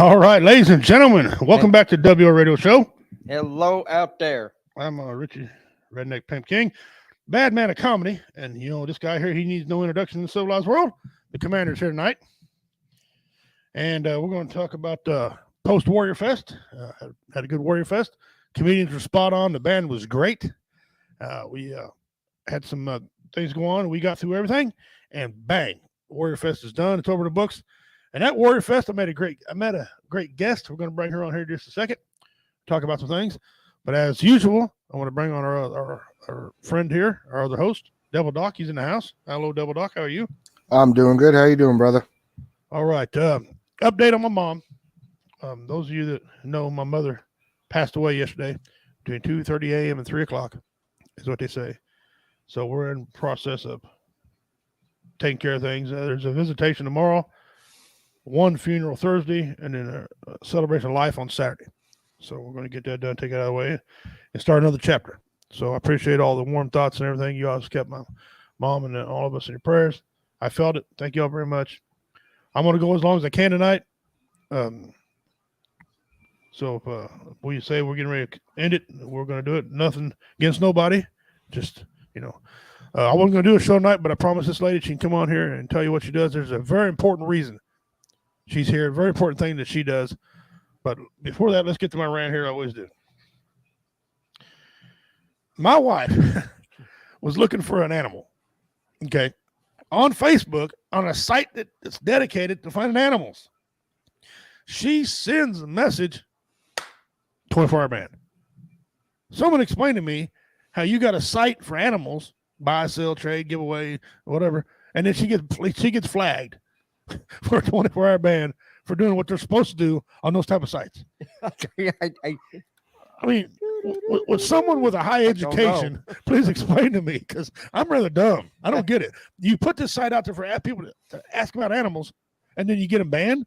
All right, ladies and gentlemen, welcome back to WO Radio Show. Hello out there. I'm Richie Redneck Pimp King, bad man of comedy, and this guy here, he needs no introduction in the civilized world. The commander's here tonight, and we're going to talk about post Warrior Fest. Had a good Warrior Fest. Comedians were spot on. The band was great. We had some things go on. We got through everything, and bang, Warrior Fest is done. It's over the books. And at Warrior Fest, I met a great guest. We're going to bring her on here in just a second, talk about some things. But as usual, I want to bring on our friend here, our other host, Devil Doc. He's in the house. Hello, Devil Doc. How are you? I'm doing good. How you doing, brother? All right. Update on my mom. Those of you that know, my mother passed away yesterday between 2:30 a.m. and 3 o'clock is what they say. So we're in the process of taking care of things. There's a visitation tomorrow, one funeral Thursday, and then a celebration of life on Saturday. So we're going to get that done, take it out of the way, and start another chapter. So I appreciate all the warm thoughts and everything. You always kept my mom and all of us in your prayers. I felt it. Thank you all very much. I'm going to go as long as I can tonight. So if we say we're getting ready to end it, we're going to do it. Nothing against nobody. Just, I wasn't going to do a show tonight, but I promised this lady she can come on here and tell you what she does. There's a very important reason she's here. A very important thing that she does. But before that, let's get to my rant here. I always do. My wife was looking for an animal, okay, on Facebook on a site that's dedicated to finding animals. She sends a message, 24-hour ban. Someone explained to me how you got a site for animals, buy, sell, trade, giveaway, whatever, and then she gets flagged for a 24-hour ban for doing what they're supposed to do on those type of sites. I mean, with someone with a high education, please explain to me, because I'm rather dumb. I don't get it. You put this site out there for people to ask about animals, and then you get them banned?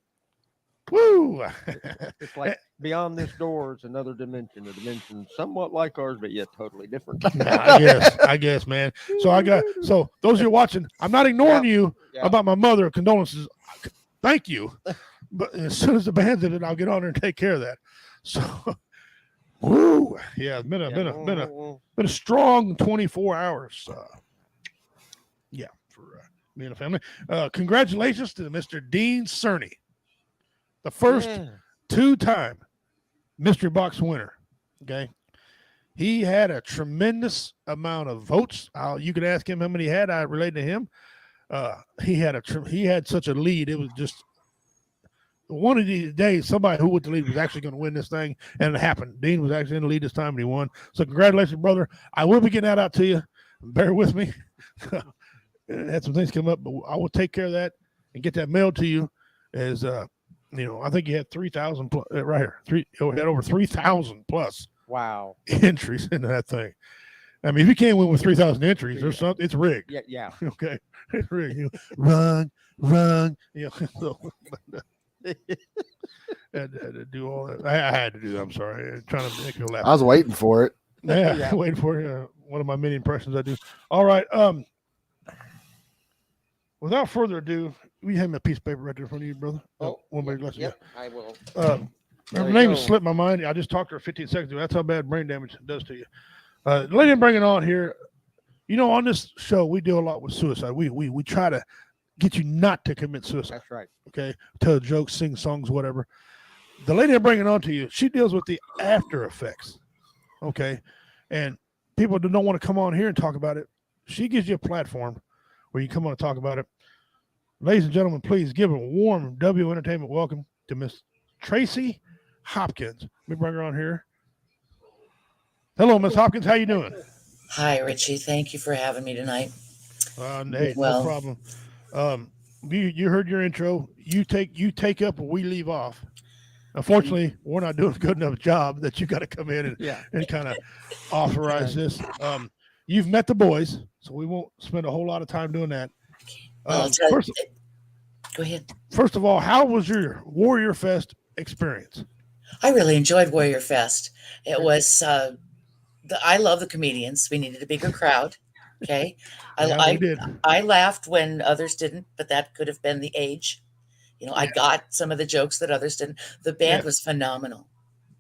Woo! It's like beyond this door is another dimension, a dimension somewhat like ours, but yet totally different. I guess, man. So those of you watching, I'm not ignoring you about my mother. Condolences. Thank you. But as soon as the band's in it, I'll get on there and take care of that. So, woo, yeah, it's been a strong 24 hours. For me and the family. Congratulations to Mr. Dean Cerny, the first two-time mystery box winner. Okay, he had a tremendous amount of votes. You can ask him how many he had. I relayed to him. He had such a lead. It was just. One of these days, somebody who went to lead was actually going to win this thing, and it happened. Dean was actually in the lead this time, and he won. So congratulations, brother. I will be getting that out to you. Bear with me. Had some things come up, but I will take care of that and get that mailed to you. As I think you had 3,000 right here. Had over 3,000 plus. Wow. Entries into that thing. I mean, if you can't win with 3,000 entries, there's something. It's rigged. Yeah. Okay. It's rigged. Run. Had to do all that. I had to do that. I'm sorry. I'm trying to make you laugh. I was waiting for it. Yeah. Waiting for it. One of my many impressions I do. All right. Without further ado, we have a piece of paper right there in front of you, brother. Yep, I will. Her name has slipped my mind. I just talked to her 15 seconds ago. That's how bad brain damage does to you. The lady I'm bringing on here, on this show, we deal a lot with suicide. We try to get you not to commit suicide. That's right. Okay. Tell jokes, sing songs, whatever. The lady I'm bringing on to you, she deals with the after effects. Okay. And people that don't want to come on here and talk about it, she gives you a platform where you come on and talk about it. Ladies and gentlemen, please give a warm W Entertainment welcome to Miss Tracy Hopkins. Let me bring her on here. Hello, Miss Hopkins. How you doing? Hi, Richie. Thank you for having me tonight. No problem. You heard your intro. You take up where we leave off. Unfortunately, we're not doing a good enough job that you got to come in and kind of authorize this. You've met the boys, so we won't spend a whole lot of time doing that. Go ahead. First of all, how was your Warrior Fest experience? I really enjoyed Warrior Fest. It was I love the comedians. We needed a bigger crowd. Okay. We did. I laughed when others didn't, but that could have been the age. You know, I got some of the jokes that others didn't. The band Yeah. was phenomenal.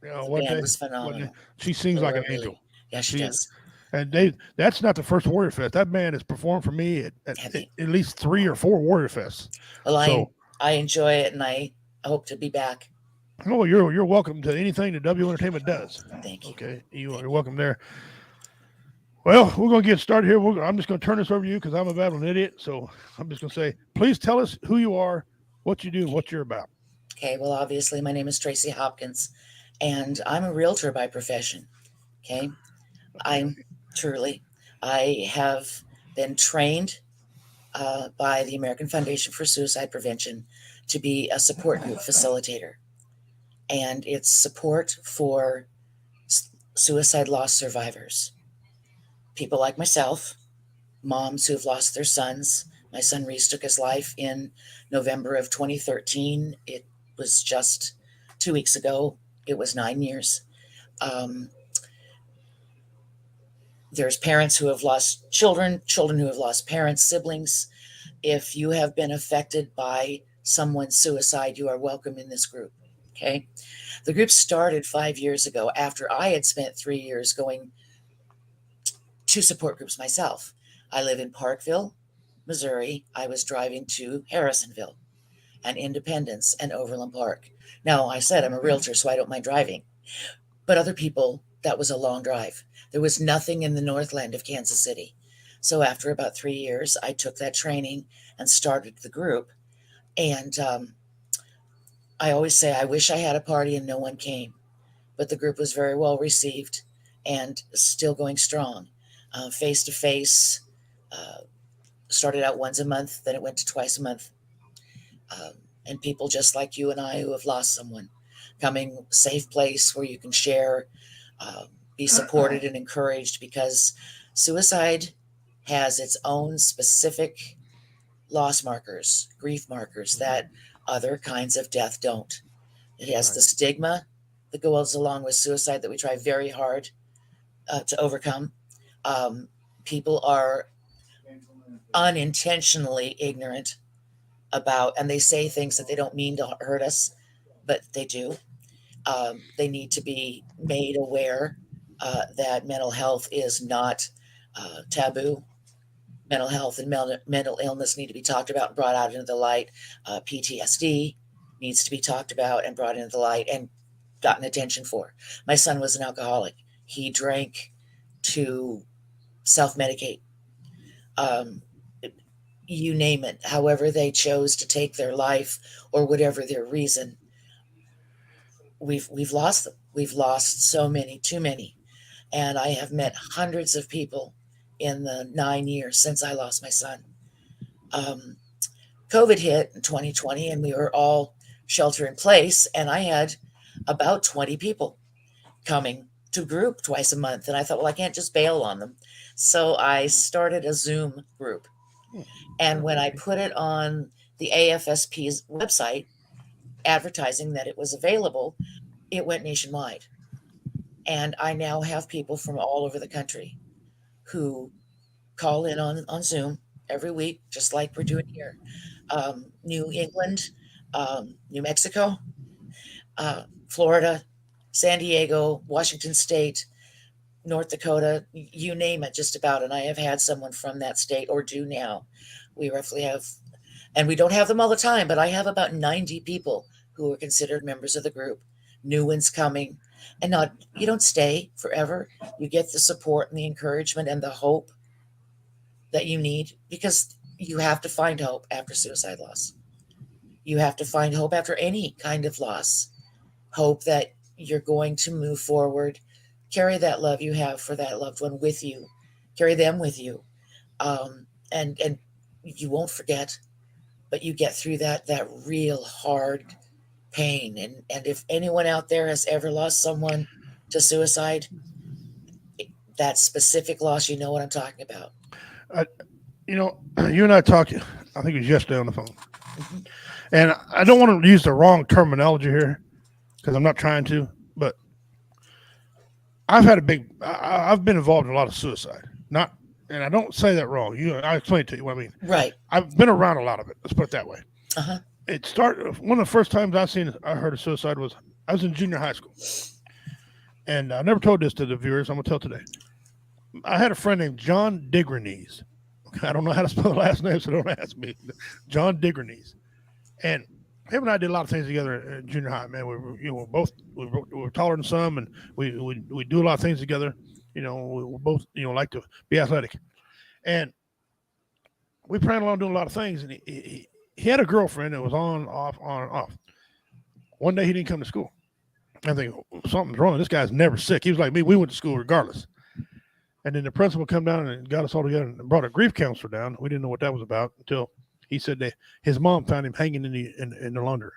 The One band day, was one day, phenomenal. she sings They like were an angel. really, yeah, she She is. does. And that's not the first Warrior Fest. That band has performed for me Have you? at least 3 or 4 Warrior Fests. Well, So, I enjoy it, and I hope to be back. oh, you're welcome to anything that W Entertainment does. Thank you. Okay, Thank you're you. welcome there. Well, we're going to get started here. I'm just going to turn this over to you because I'm a battling idiot. So I'm just going to say, please tell us who you are, what you do, and what you're about. Okay, well, obviously, my name is Tracy Hopkins, and I'm a realtor by profession. Okay, I'm truly. I have been trained by the American Foundation for Suicide Prevention to be a support group facilitator, and it's support for suicide loss survivors, people like myself, moms who have lost their sons. My son Reese took his life in November of 2013. It was just 2 weeks ago. It was 9 years. Um, there's parents who have lost children, children who have lost parents, siblings. If you have been affected by someone's suicide, you are welcome in this group. Okay. The group started 5 years ago after I had spent 3 years going to support groups myself. I live in Parkville, Missouri. I was driving to Harrisonville and Independence and Overland Park. Now, I said I'm a realtor, so I don't mind driving. But other people, that was a long drive. There was nothing in the Northland of Kansas City. So after about 3 years, I took that training and started the group. And I always say, I wish I had a party and no one came. But the group was very well received and still going strong. Face to face, started out once a month, then it went to twice a month. And people just like you and I who have lost someone, coming safe place where you can share, be supported and encouraged, because suicide has its own specific loss markers, grief markers that other kinds of death don't. It has the stigma that goes along with suicide that we try very hard to overcome. People are unintentionally ignorant about, and they say things that they don't mean to hurt us, but they do. They need to be made aware that mental health is not taboo. Mental health and mental illness need to be talked about and brought out into the light. PTSD needs to be talked about and brought into the light and gotten attention for. My son was an alcoholic. He drank to self-medicate. You name it, however they chose to take their life or whatever their reason. We've lost them. We've lost so many, too many. And I have met hundreds of people in the 9 years since I lost my son. COVID hit in 2020 and we were all shelter in place. And I had about 20 people coming to group twice a month. And I thought, well, I can't just bail on them. So I started a Zoom group. And when I put it on the AFSP's website, advertising that it was available, it went nationwide. And I now have people from all over the country who call in on Zoom every week, just like we're doing here. New England, New Mexico, Florida, San Diego, Washington State, North Dakota, you name it, just about. And I have had someone from that state, or do now. We roughly have, and we don't have them all the time, but I have about 90 people who are considered members of the group. New ones coming. And not, you don't stay forever. You get the support and the encouragement and the hope that you need, because you have to find hope after suicide loss. You have to find hope after any kind of loss. Hope that you're going to move forward, carry that love you have for that loved one with you, carry them with you, and you won't forget, but you get through that real hard pain. And if anyone out there has ever lost someone to suicide, that specific loss, you know what I'm talking about. You and I talked, I think it was yesterday on the phone. And I don't want to use the wrong terminology here because I'm not trying to, but I've been involved in a lot of suicide. And I don't say that wrong. I explain it to you what I mean. Right. I've been around a lot of it. Let's put it that way. Uh-huh. it started. One of the first times I heard of suicide was I was in junior high school, and I never told this to the viewers. I'm gonna tell today. I had a friend named John Digrenese. I don't know how to spell the last name, so don't ask me. John Digrenese, and him and I did a lot of things together in junior high. Man, we were, we were taller than some, and we do a lot of things together. We both like to be athletic, and we planned on doing a lot of things. And he had a girlfriend that was on off. One day he didn't come to school. I think something's wrong. This guy's never sick. He was like me. We went to school regardless. And then the principal come down and got us all together and brought a grief counselor down. We didn't know what that was about until he said that his mom found him hanging in the laundry.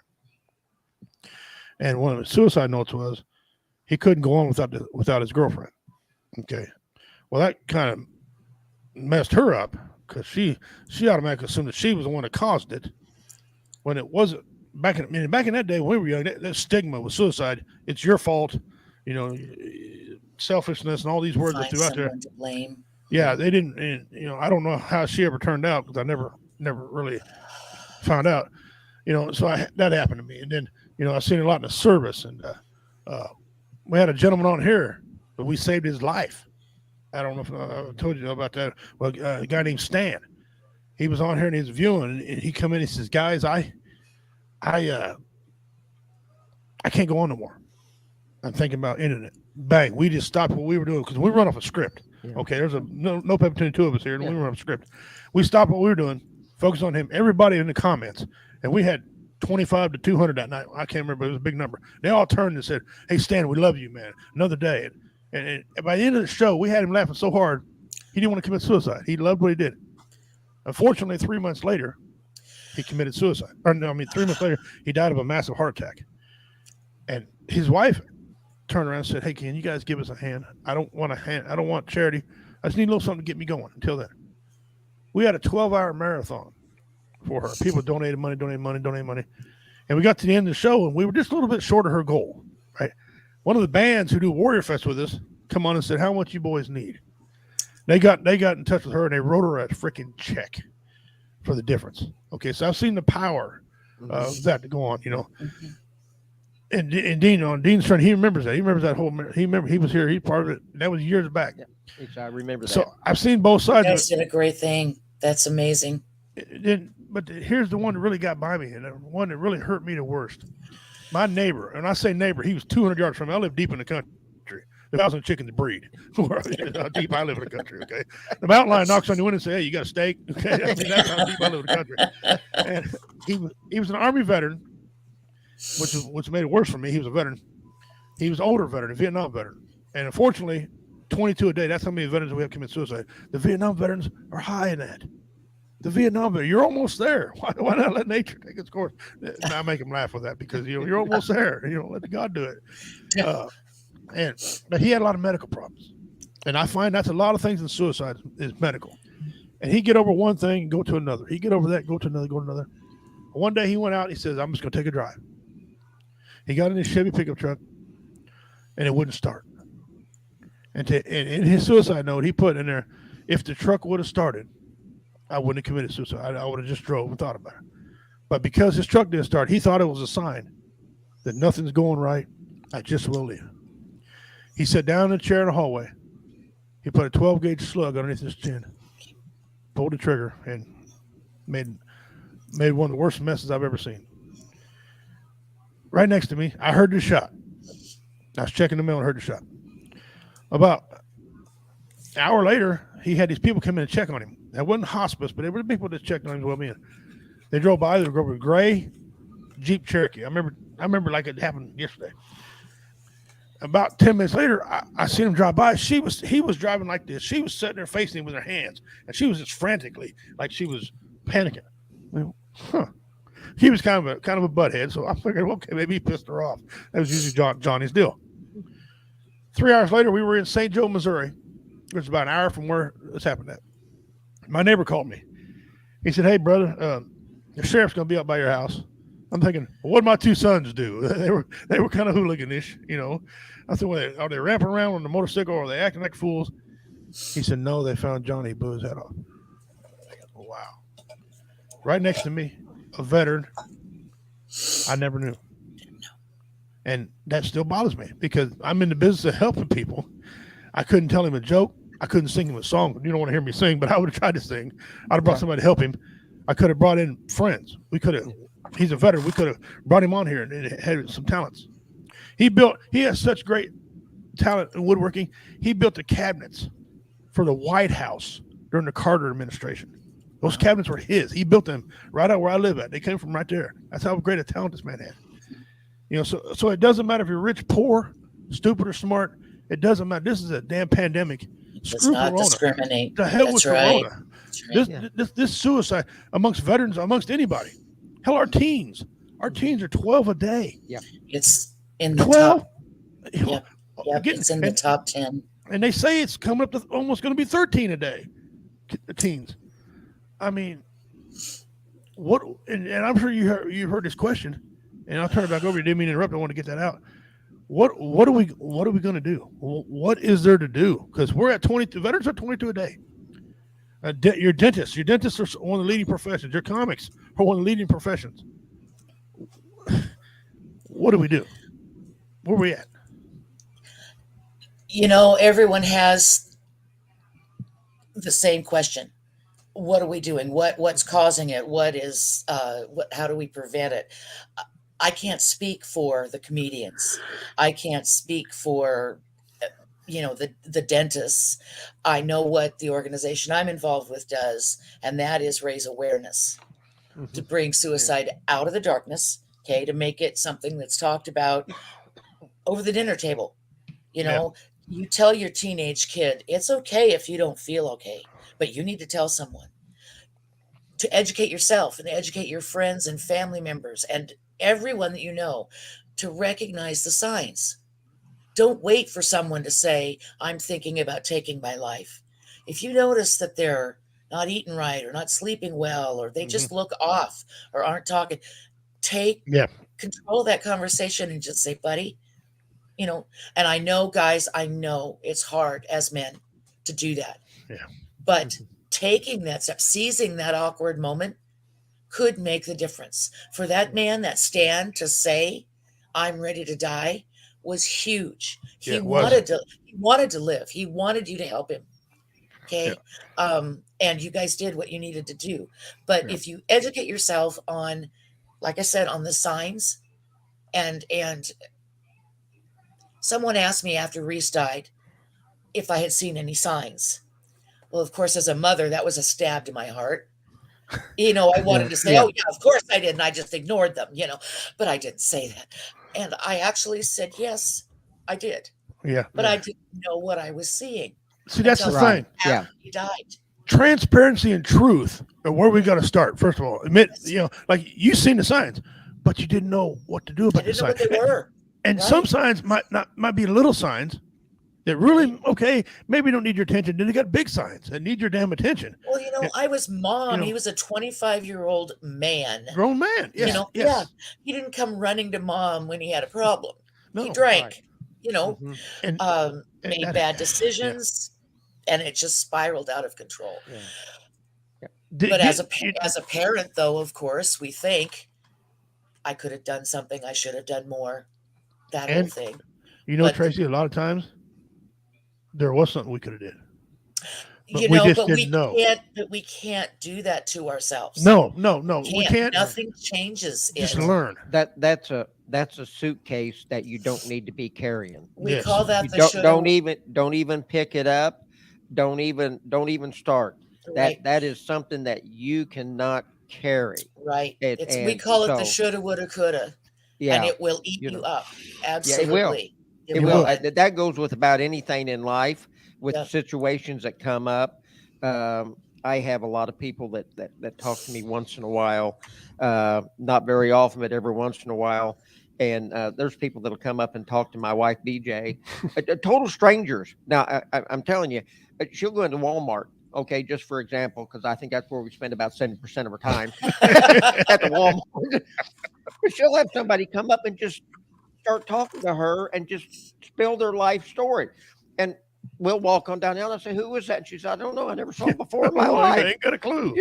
And one of his suicide notes was he couldn't go on without his girlfriend. Okay. Well, that kind of messed her up because she automatically assumed that she was the one that caused it when it wasn't. Back in that day when we were young, that stigma was suicide. It's your fault, selfishness and all these words that threw out there. To blame. Yeah, they didn't. And, I don't know how she ever turned out because I never really found out. So that happened to me. And then I've seen it a lot in the service. And we had a gentleman on here, but we saved his life. I don't know if I told you about that. Well, a guy named Stan. He was on here and he was viewing, and he come in. And he says, "Guys, I can't go on no more. I'm thinking about ending it." Bang! We just stopped what we were doing because we run off a script. Yeah. Okay, there's no pep between the two of us here, and we run off a script. We stopped what we were doing, focused on him. Everybody in the comments, and we had 25 to 200 that night. I can't remember; it was a big number. They all turned and said, "Hey, Stan, we love you, man. Another day." And by the end of the show, we had him laughing so hard, he didn't want to commit suicide. He loved what he did. Unfortunately, 3 months later, he committed suicide. 3 months later, he died of a massive heart attack. And his wife turned around and said, "Hey, can you guys give us a hand? I don't want a hand. I don't want charity. I just need a little something to get me going." Until then, we had a 12-hour marathon for her. People donated money. And we got to the end of the show, and we were just a little bit short of her goal, right? One of the bands who do Warrior Fest with us come on and said, "How much you boys need?" They got in touch with her, and they wrote her a freaking check for the difference. Okay, so I've seen the power of that to go on, And Dean's friend, he remembers that. He remembers that whole. He was here. He's part of it. That was years back. Yeah, I remember that. So I've seen both sides. You guys did a great thing. That's amazing. But here's the one that really got by me, and the one that really hurt me the worst. My neighbor, and I say neighbor, he was 200 yards from me. I live deep in the country. 1,000 chickens to breed. How deep I live in the country. Okay, the mountain lion knocks on your window and says, "Hey, you got a steak?" Okay, that's how deep I live in the country. And he was an Army veteran, which made it worse for me. He was a veteran. He was an older veteran, a Vietnam veteran, and unfortunately, 22 a day. That's how many veterans we have commit suicide. The Vietnam veterans are high in that. The Vietnam veteran, you're almost there. Why not let nature take its course? I make him laugh with that because you're almost there. Let God do it. But he had a lot of medical problems, and I find that's a lot of things in suicide is medical. And he get over one thing and go to another. He get over that, go to another. One day he went out. He says, "I'm just going to take a drive." He got in his Chevy pickup truck, and it wouldn't start. And in his suicide note, he put in there, "If the truck would have started, I wouldn't have committed suicide. I would have just drove and thought about it. But because his truck didn't start, he thought it was a sign that nothing's going right. I just will leave." He sat down in a chair in the hallway. He put a 12-gauge slug underneath his chin, pulled the trigger, and made one of the worst messes I've ever seen. Right next to me, I heard the shot. I was checking the mail and heard the shot. About an hour later, he had these people come in and check on him. That wasn't hospice, but they were the people that checked on him as well. They drove by. They drove a gray Jeep Cherokee. I remember like it happened yesterday. About 10 minutes later, I seen him drive by. He was driving like this. She was sitting there facing him with her hands, and she was just frantically, like she was panicking. He was kind of a butthead, so I figured, okay, maybe he pissed her off. That was usually Johnny's deal. 3 hours later, we were in St. Joe, Missouri, which is about an hour from where this happened at. My neighbor called me. He said, "Hey, brother, the sheriff's going to be up by your house." I'm thinking, well, what did my two sons do? They were kind of hooliganish, I said, well, are they ramping around on the motorcycle or are they acting like fools? He said, "No, they found Johnny, blew his head off." I go, wow. Right next to me, a veteran I never knew. And that still bothers me because I'm in the business of helping people. I couldn't tell him a joke. I couldn't sing him a song. You don't want to hear me sing, but I would have tried to sing. I'd have brought somebody to help him. I could have brought in friends. We could have. He's a veteran. We could have brought him on here and had some talents. He has such great talent in woodworking. He built the cabinets for the White House during the Carter administration. Those cabinets were his. He built them right out where I live at. They came from right there. That's how great a talent this man had. You know, so it doesn't matter if you're rich, poor, stupid, or smart. It doesn't matter. This is a damn pandemic. Does not discriminate. The hell That's with right. Corona. That's right. This suicide amongst veterans, amongst anybody. Hell, our teens are 12 a day. Yeah, It's in the 12. top. Yep, it's in the top 10. And they say it's coming up to almost going to be 13 a day. Teens. I mean, what? And I'm sure you heard this question, and I'll turn it back over. You didn't mean to interrupt. I want to get that out. What are we going to do? What is there to do? Because we're at 22. Veterans are 22 a day. Your dentists are one of the leading professions. Your comics are one of the leading professions. What do we do? Where are we at? You know, everyone has the same question. What are we doing? What's causing it? How do we prevent it? I can't speak for the comedians. I can't speak for, the dentists. I know what the organization I'm involved with does, and that is raise awareness to bring suicide out of the darkness, okay, to make it something that's talked about over the dinner table. You tell your teenage kid, it's okay if you don't feel okay, but you need to tell someone. To educate yourself and educate your friends and family members and everyone that you know to recognize the signs. Don't wait for someone to say, I'm thinking about taking my life. If you notice that they're not eating right or not sleeping well, or they just look off or aren't talking, take control of that conversation and just say, buddy, and I know, guys, I know it's hard as men to do that. Yeah. But taking that step, seizing that awkward moment could make the difference. For that man, that stand to say, I'm ready to die was huge. He wanted to live. He wanted you to help him. Okay. Yeah. And you guys did what you needed to do. But if you educate yourself on, like I said, on the signs, and someone asked me after Reese died if I had seen any signs. Well, of course, as a mother, that was a stab to my heart. I wanted to say, oh, yeah, of course I did. And I just ignored them, but I didn't say that. And I actually said, yes, I did. Yeah. But I didn't know what I was seeing. See, that's the thing. Yeah. He died. Transparency and truth are where we got to start. First of all, admit, like you seen the signs, but you didn't know what to do about the signs. What they were. And some signs might be little signs that really, maybe don't need your attention. Then they got big signs that need your damn attention. Well, I was mom. He was a 25-year-old man. Grown man. Yes. Yeah. He didn't come running to mom when he had a problem. No, he drank, and made bad decisions, and it just spiraled out of control. Yeah. But as a parent, though, of course, we think I could have done something. I should have done more. That whole thing. Tracy, a lot of times there was something we could have did. But we can't do that to ourselves. No, we can't. Nothing changes. Just learn. That's a suitcase that you don't need to be carrying. We call that don't even pick it up. Don't even start. Right. That is something that you cannot carry. Right. We call it the shoulda, woulda, coulda. Yeah. And it will eat you up. Absolutely. Yeah, it will. That goes with about anything in life, with situations that come up. I have a lot of people that talk to me once in a while, not very often, but every once in a while. And there's people that'll come up and talk to my wife, BJ, total strangers. Now, I'm telling you, she'll go into Walmart. Okay, just for example, because I think that's where we spend about 70% of our time at the Walmart. She'll have somebody come up and just start talking to her and just spill their life story. And we'll walk on down the aisle and I say, who was that? And she said, I don't know. I never saw him before in my I life. ain't got a clue.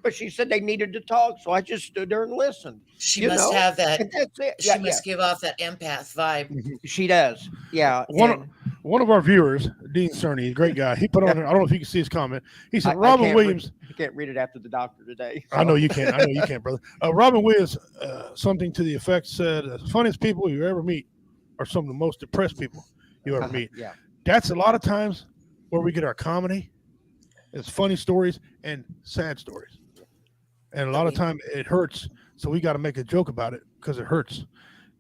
But she said they needed to talk. So I just stood there and listened. She must have that. And that's it. She must give off that empath vibe. She does. Yeah. One of our viewers, Dean Cerny, a great guy. He put on there. I don't know if you can see his comment. He said, Robin Williams. You can't read it after the doctor today. So. I know you can't. I know you can't, brother. Robin Williams, something to the effect said, the funniest people you ever meet are some of the most depressed people you ever meet. Yeah. That's a lot of times where we get our comedy. It's funny stories and sad stories. And a lot of time it hurts. So we got to make a joke about it because it hurts.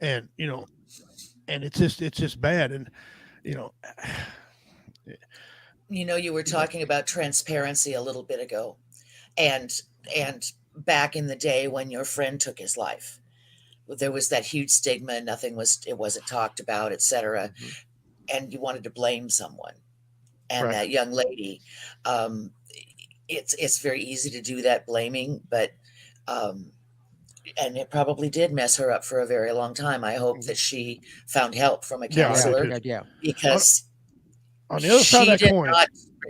And, and it's just bad. And, you were talking about transparency a little bit ago, and back in the day when your friend took his life, there was that huge stigma. It wasn't talked about, etc. Mm-hmm. And you wanted to blame someone, and right. That young lady, it's very easy to do that blaming, but and it probably did mess her up for a very long time. I hope that she found help from a counselor, because on the other side of that coin,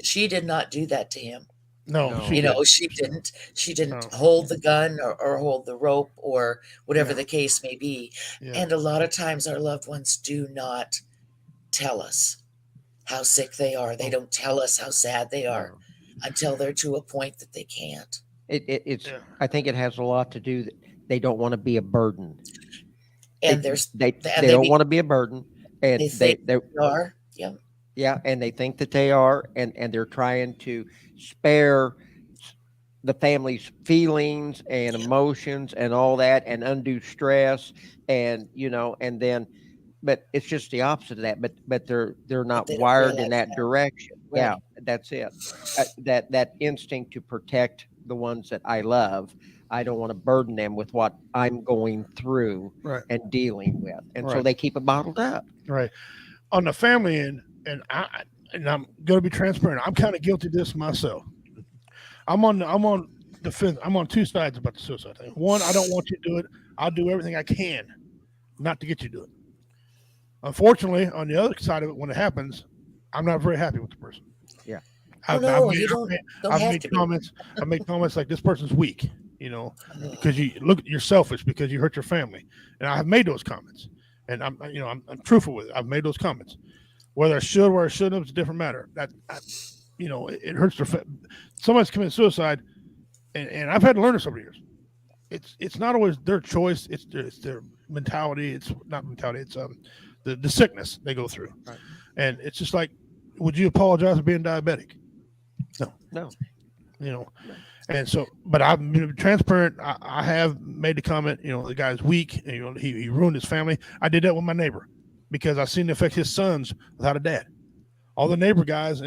she did not do that to him. No, she didn't. She didn't hold the gun or hold the rope or whatever the case may be. Yeah. And a lot of times our loved ones do not tell us how sick they are. They don't tell us how sad they are until they're to a point that they can't. I think it has a lot to do that they don't want to be a burden. And they don't want to be a burden. And they are. Yeah. Yeah, and they think that they are, and they're trying to spare the family's feelings and emotions and all that, and undue stress, and but it's just the opposite of that. But they're not wired in that direction. Right. Yeah, that's it. That instinct to protect the ones that I love. I don't want to burden them with what I'm going through and dealing with, and so they keep it bottled up. Right. On the family end. And I'm going to be transparent. I'm kind of guilty of this myself. I'm on the fence. I'm on two sides about the suicide thing. One, I don't want you to do it. I'll do everything I can not to get you to do it. Unfortunately, on the other side of it, when it happens, I'm not very happy with the person. Yeah. I've made comments. I made comments like, this person's weak, because you're selfish because you hurt your family. And I have made those comments, and I'm truthful with it. I've made those comments. Whether I should or I shouldn't, it's a different matter. It hurts their somebody's committed suicide, and I've had to learn this over the years. It's not always their choice. It's their mentality. It's not mentality. It's the sickness they go through, right. And it's just like, would you apologize for being diabetic? No. And so, but I've been transparent. I have made the comment. The guy's weak, and he ruined his family. I did that with my neighbor, because I've seen it affect his sons without a dad. All the neighbor guys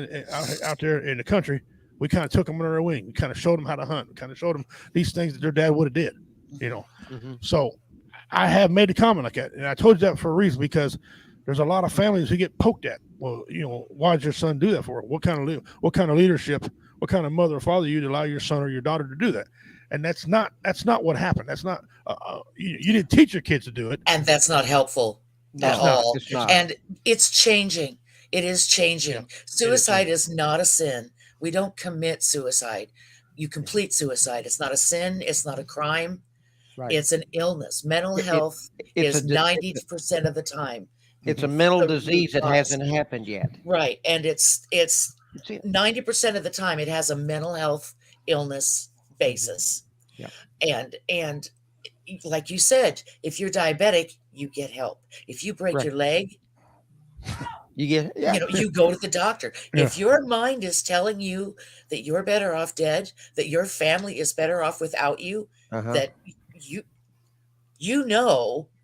out there in the country, we kind of took them under our wing. We kind of showed them how to hunt. We kind of showed them these things that their dad would have did, Mm-hmm. So I have made a comment like that. And I told you that for a reason, because there's a lot of families who get poked at. Well, why did your son do that for? What kind of leadership, what kind of mother or father you to allow your son or your daughter to do that? And that's not what happened. That's not, you didn't teach your kids to do it. And that's not helpful. At all. And it's changing. It is changing. Yeah. Suicide is not a sin. We don't commit suicide. You complete suicide. It's not a sin. It's not a crime. Right. It's an illness. Mental health is 90% of the time. It's a mental disease that hasn't happened yet. Right. And it's 90% of the time it has a mental health illness basis. Yeah. And like you said, if you're diabetic, you get help. If you break your leg, you go to the doctor. Yeah. If your mind is telling you that you're better off dead, that your family is better off without you, that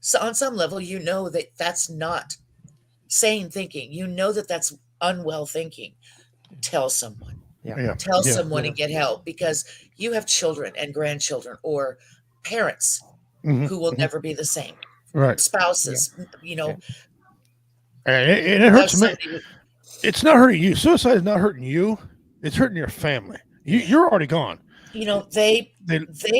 so on some level, that that's not sane thinking. That that's unwell thinking. Tell someone. Tell someone and get help, because you have children and grandchildren or parents who will never be the same. Right. Spouses, And it hurts me. It's not hurting you. Suicide is not hurting you. It's hurting your family. You're already gone. They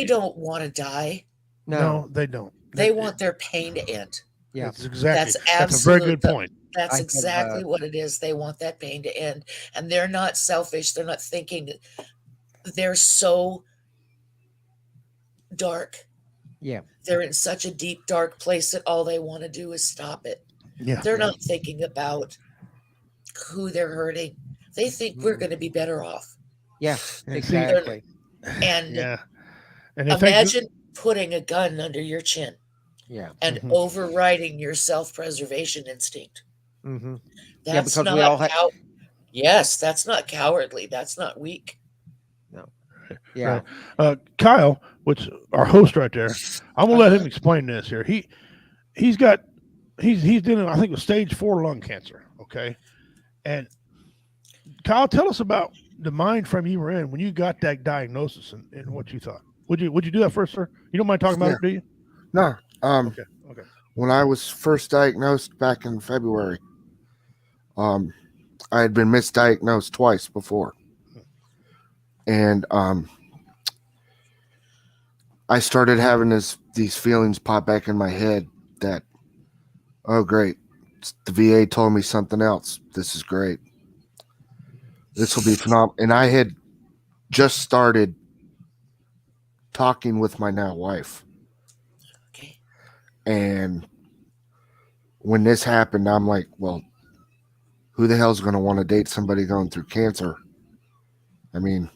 don't want to die. No, they don't. They want their pain to end. Yeah, that's a very good point. That's I have, exactly what it is. They want that pain to end. And they're not selfish. They're not thinking. They're so dark. yeah. They're in such a deep, dark place that all they want to do is stop it. Yeah. They're not thinking about who they're hurting. They think we're going to be better off. Yeah, And see- exactly. And Yeah. And if they do- imagine putting a gun under your chin Yeah. and Mhm. overriding your self-preservation instinct. Mm-hmm. That's because not we all have. yes, that's not cowardly. That's not weak. Yeah. Kyle, which our host right there, I'm gonna let him explain this here. He's dealing, I think, with stage 4 lung cancer. Okay, and Kyle, tell us about the mind frame you were in when you got that diagnosis and what you thought. Would you do that first, sir? You don't mind talking about it, do you? No. Okay. When I was first diagnosed back in February, I had been misdiagnosed twice before. And I started having these feelings pop back in my head that, oh, great. The VA told me something else. This is great. This will be phenomenal. And I had just started talking with my now wife. Okay. And when this happened, I'm like, well, who the hell's going to want to date somebody going through cancer? I mean,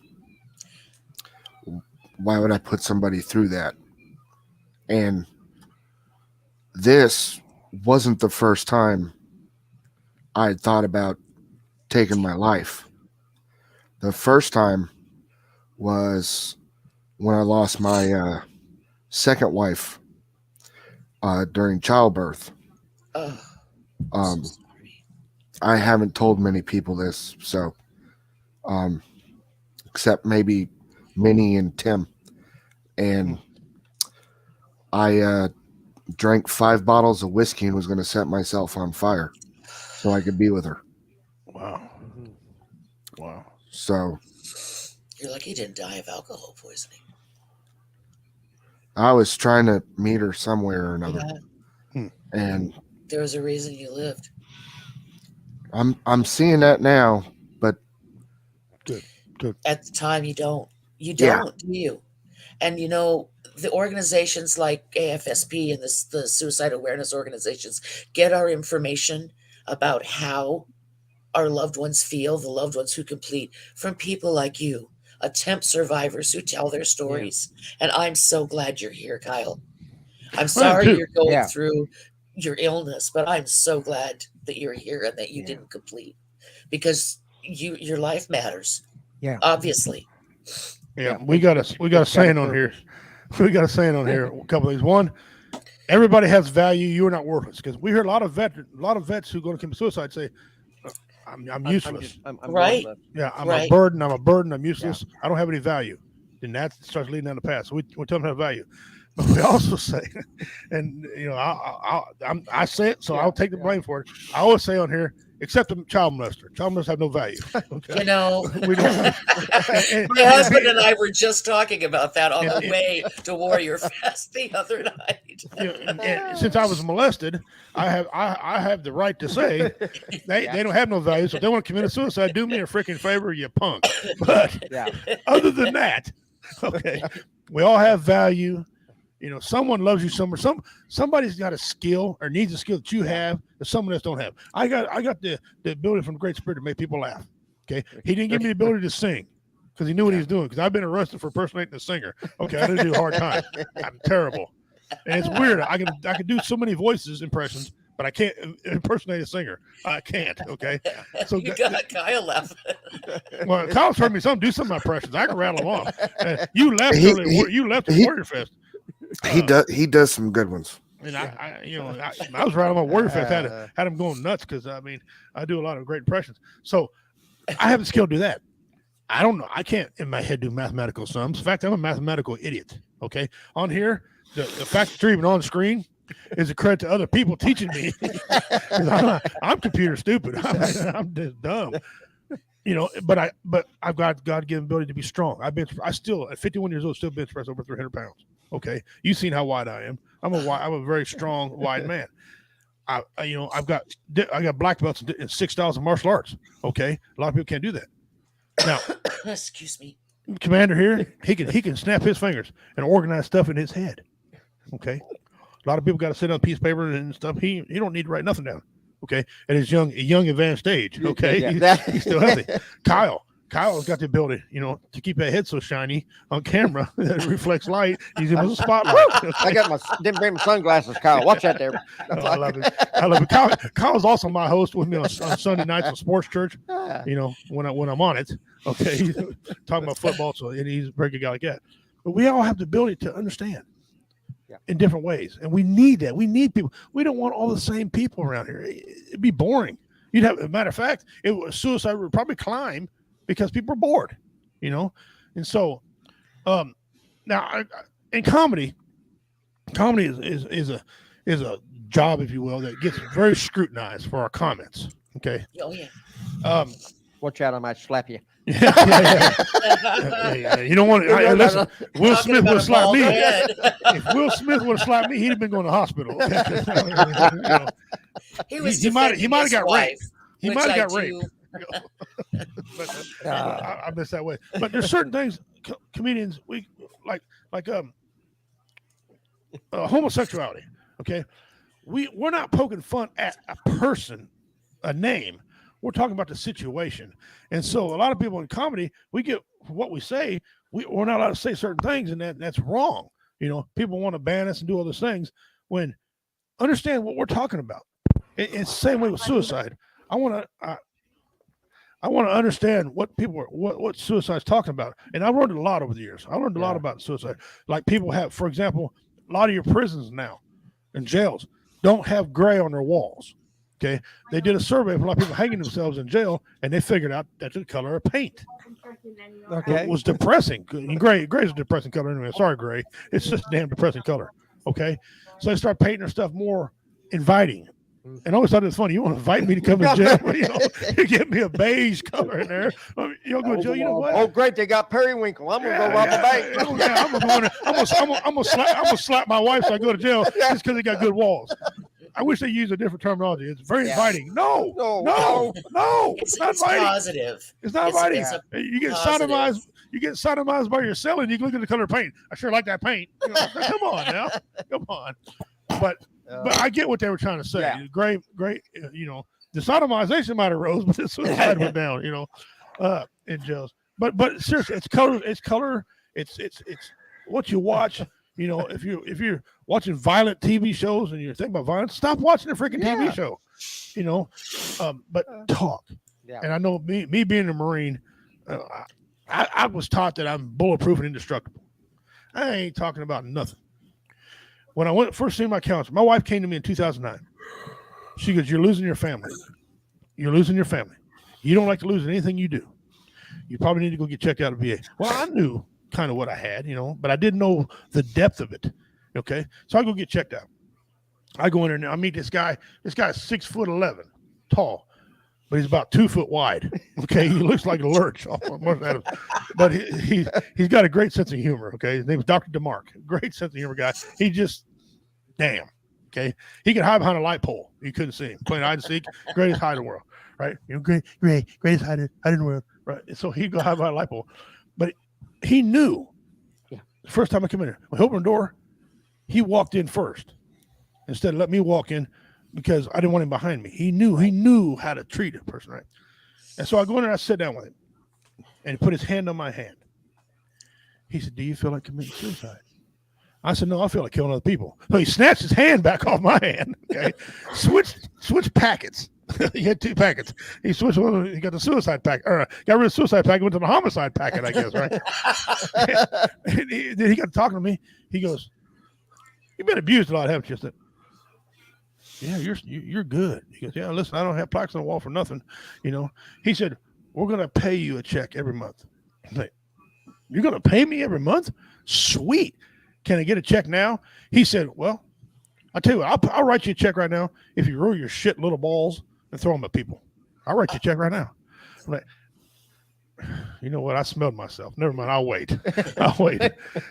why would I put somebody through that? And this wasn't the first time I had thought about taking my life. The first time was when I lost my second wife during childbirth. Oh, Um, so sorry. I haven't told many people this, so except maybe Minnie and Tim. And I drank 5 bottles of whiskey and was going to set myself on fire so I could be with her. Wow. Wow. So You're lucky you didn't die of alcohol poisoning. I was trying to meet her somewhere or another, Yeah, and there was a reason you lived. I'm seeing that now. But At the time, you don't. You Yeah. don't, do you? And you know, the organizations like AFSP and the suicide awareness organizations get our information about how our loved ones feel, the loved ones who complete, from people like you, attempt survivors who tell their stories. And I'm so glad you're here, Kyle. I'm sorry too. you're going Yeah. through your illness, but I'm so glad that you're here and that you didn't complete, because your life matters. Yeah. Obviously. Yeah, Yeah, we got a saying on here. We got a saying on here. A couple of things. One, everybody has value. You are not worthless. Because we hear a lot of vets who go to commit suicide say, "I'm useless. I'm Right. going Yeah, I'm Right. a burden. I'm a burden. I'm useless. I don't have any value." And that starts leading down the path. So we tell them to have value. But we also say, and you know, I say it, so I'll take the blame for it. I always say on here, except a child molester. Child molesters have no value. Okay. You know, We don't. my husband and I were just talking about that on the And- way to Warrior Fest the other night. You know, and since I was molested, I have the right to say they don't have no value. So if they want to commit a suicide, do me a freaking favor, you punk. But Yeah. other than that, okay, we all have value. You know, someone loves you somewhere. Somebody's got a skill or needs a skill that you have that someone else don't have. I got the ability from the Great Spirit to make people laugh. Okay, he didn't give me the ability to sing because he knew what he was doing. Because I've been arrested for impersonating a singer. Okay, I didn't do a hard time. I'm terrible, and it's weird. I can do so many voices impressions, but I can't impersonate a singer. I can't. Okay, so You got Kyle laughing. well, Kyle's heard me do some of my impressions. I can rattle them off. You left He- early. You left at he- Warrior Fest. he does some good ones. And I was right on my Warrior Fest. Had him going nuts because I do a lot of great impressions. So I have the skill to do that. I don't know. I can't in my head do mathematical sums. In fact, I'm a mathematical idiot. Okay, on here, the fact that you're even on screen is a credit to other people teaching me. 'Cause I'm computer stupid. I'm just dumb. You know, but I've got God-given ability to be strong. I still at 51 years old still bench press over 300 pounds. Okay, you've seen how wide I am. I'm a very strong, wide man. I've got black belts in 6,000 martial arts. Okay, a lot of people can't do that. Now, Excuse me. Commander here, he can snap his fingers and organize stuff in his head. Okay, a lot of people got to sit on a piece of paper and stuff. He don't need to write nothing down. Okay, at his young advanced age. Okay, he's still healthy. Kyle's got the ability, to keep that head so shiny on camera that it reflects light. He's in a spotlight. I didn't bring my sunglasses, Kyle. Watch that there. I love it. Kyle's also my host with me on Sunday nights on Sports Church. When I'm on it. Okay, he's talking about football, so he's a very good guy like that. But we all have the ability to understand in different ways, and we need that. We need people. We don't want all the same people around here. It'd be boring. You'd have, as a matter of fact, suicide would probably climb. Because people are bored, and so now in comedy is a job, if you will, that gets very scrutinized for our comments. Okay. Oh yeah. Watch out! I might slap you. Yeah. You don't want to listen. Will Smith would have slapped me. If Will Smith would have slapped me, he'd have been going to hospital. He might have got raped. He might have got do. raped. I miss that way. But there's certain things comedians we like homosexuality. Okay, we're not poking fun at a person, a name. We're talking about the situation. And so a lot of people in comedy, we get what we say. We're not allowed to say certain things, and that's wrong. People want to ban us and do all those things. When understand what we're talking about. It's the same way with suicide. I want to understand what suicide's talking about. And I've learned a lot over the years. I learned a lot about suicide. Like people have, for example, a lot of your prisons now and jails don't have gray on their walls. Okay. They did a survey of a lot of people hanging themselves in jail, and they figured out that's the color of paint. Okay. It was depressing. Gray's a depressing color anyway. Sorry, gray. It's just a damn depressing color. Okay. So they start painting their stuff more inviting. And I always thought it was funny. You want to invite me to come to jail? You give me a beige color in there. You'll go to jail. You know what? Oh, great! They got periwinkle. I'm gonna go rob a bank. I'm gonna slap my wife so I go to jail just because they got good walls. I wish they used a different terminology. It's very inviting. No. It's not inviting. Positive. It's not inviting. You get sodomized. You get sodomized by your cell, and you look at the color of paint. I sure like that paint. Come on now. Come on. But I get what they were trying to say. Yeah. Great. The sodomization might have rose, but the suicide went down. In jails. But seriously, it's color. It's color. It's what you watch. If you're watching violent TV shows and you're thinking about violence, stop watching a freaking TV show. But talk. Yeah. And I know me being a Marine, I was taught that I'm bulletproof and indestructible. I ain't talking about nothing. When I first seen my counselor, my wife came to me in 2009. She goes, "You're losing your family. You're losing your family. You don't like to lose anything you do. You probably need to go get checked out at VA." Well, I knew kind of what I had, but I didn't know the depth of it. Okay, so I go get checked out. I go in there now. I meet this guy. This guy's 6'11", tall, but he's about 2 foot wide. Okay, he looks like a lurch, but he's got a great sense of humor. Okay, his name is Dr. DeMark. Great sense of humor guy. He just damn. Okay, he could hide behind a light pole. You couldn't see him playing hide and seek. Greatest hide in the world, right? Greatest hide in the world, right? So he'd go hide behind a light pole, but he knew. Yeah. The first time I come in here, when he opened the door, he walked in first instead of let me walk in because I didn't want him behind me. He knew how to treat a person, right? And so I go in there, I sit down with him, and he put his hand on my hand. He said, "Do you feel like committing suicide?" I said, "No, I feel like killing other people." So he snatched his hand back off my hand. Okay, switched packets. He had 2 packets. He switched one. He got the suicide packet. Or got rid of the suicide packet. Went to the homicide packet, I guess, right? And he got talking to me. He goes, "You've been abused a lot, haven't you?" I said, "Yeah, you're good." He goes, "Yeah, listen, I don't have plaques on the wall for nothing." He said, "We're gonna pay you a check every month." I'm like, "You're gonna pay me every month? Sweet. Can I get a check now?" He said, "Well, I'll tell you what, I'll write you a check right now if you roll your shit little balls and throw them at people. I'll write you a check right now." I'm like, you know what? I smelled myself. Never mind. I'll wait.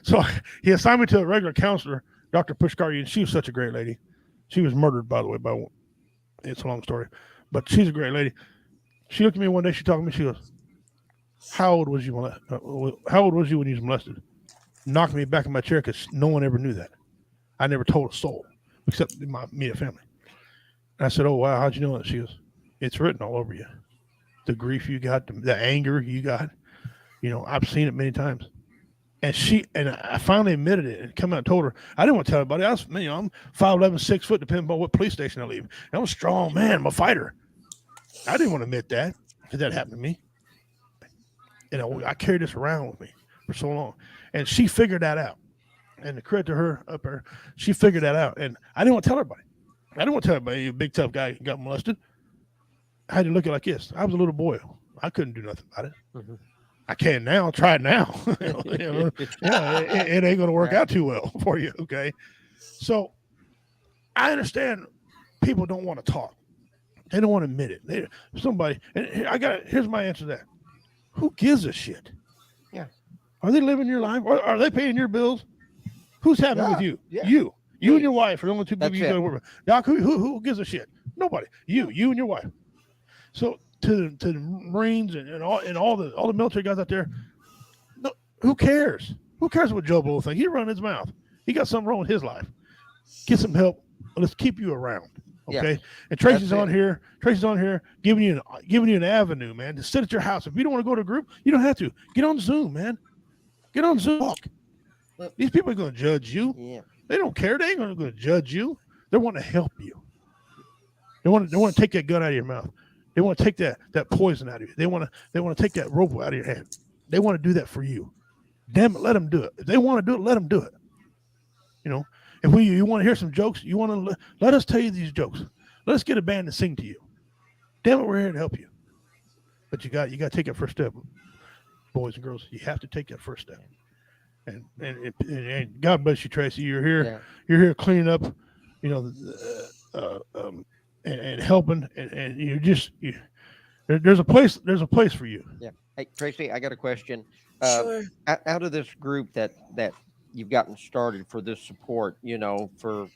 So he assigned me to a regular counselor, Dr. Pushkar, and she was such a great lady. She was murdered, by the way, by It's a long story, but she's a great lady. She looked at me one day. She talked to me. She goes, "How old was you? How old was you when you was molested?" Knocked me back in my chair because no one ever knew that. I never told a soul except my immediate family. And I said, "Oh wow, how'd you know that?" She goes, "It's written all over you. The grief you got, the anger you got. I've seen it many times." And I finally admitted it and come out and told her. I didn't want to tell everybody. I'm 5'11", 6 foot, depending on what police station I leave. And I'm a strong man. I'm a fighter. I didn't want to admit that because that happened to me. I carried this around with me for so long, and she figured that out. And the credit to her up there, she figured that out. And I didn't want to tell everybody. I didn't want to tell everybody a big tough guy got molested. I had to look at it like this. I was a little boy. I couldn't do nothing about it. Mm-hmm. I can now. Try it now. It ain't going to work out too well for you. Okay. So I understand people don't want to talk. They don't want to admit it. Here's my answer to that. Who gives a shit? Yeah. Are they living your life? Are they paying your bills? Who's having with you? Yeah. You and your wife are the only two people you got to work with. Doc, who gives a shit? Nobody. You and your wife. So to the Marines and all the military guys out there, no, who cares? Who cares what Joe Blow thinks? He run his mouth. He got something wrong with his life. Get some help. Let's keep you around. Okay. Yeah. And Tracy's on here. Tracy's on here giving you an avenue, man, to sit at your house. If you don't want to go to a group, you don't have to. Get on Zoom, man. Get on Zoom. These people are going to judge you. Yeah. They don't care. They ain't going to judge you. They want to help you. They want to take that gun out of your mouth. They want to take that poison out of you. They want to take that rope out of your hand. They want to do that for you. Damn it, let them do it. If they want to do it, let them do it. If you want to hear some jokes, you want to let us tell you these jokes. Let us get a band to sing to you. Damn it, we're here to help you. But you got to take that first step, boys and girls. You have to take that first step. And God bless you, Tracy. You're here. Yeah. You're here cleaning up, and helping. And there's a place. There's a place for you. Yeah. Hey, Tracy, I got a question. Sure. Out of this group that you've gotten started for this support, for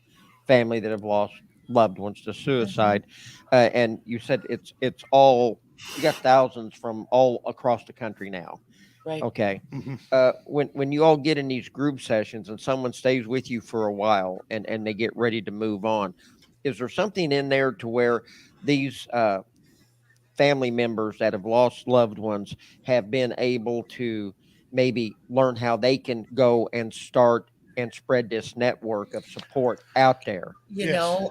family that have lost loved ones to suicide, and you said it's all, you got thousands from all across the country now. Right. Okay. Mm-hmm. When you all get in these group sessions and someone stays with you for a while and they get ready to move on, is there something in there to where these family members that have lost loved ones have been able to maybe learn how they can go and start and spread this network of support out there?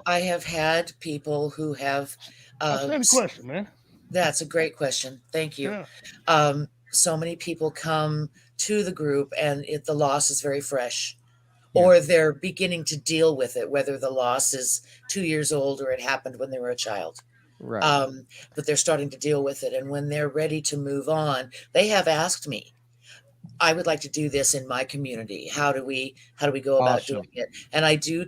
I have had people who have. That's a question, man. That's a great question. Thank you. Yeah. So many people come to the group and the loss is very fresh, or they're beginning to deal with it, whether the loss is 2 years old or it happened when they were a child. Right. But they're starting to deal with it. And when they're ready to move on, they have asked me, I would like to do this in my community. How do we go about doing it? And I do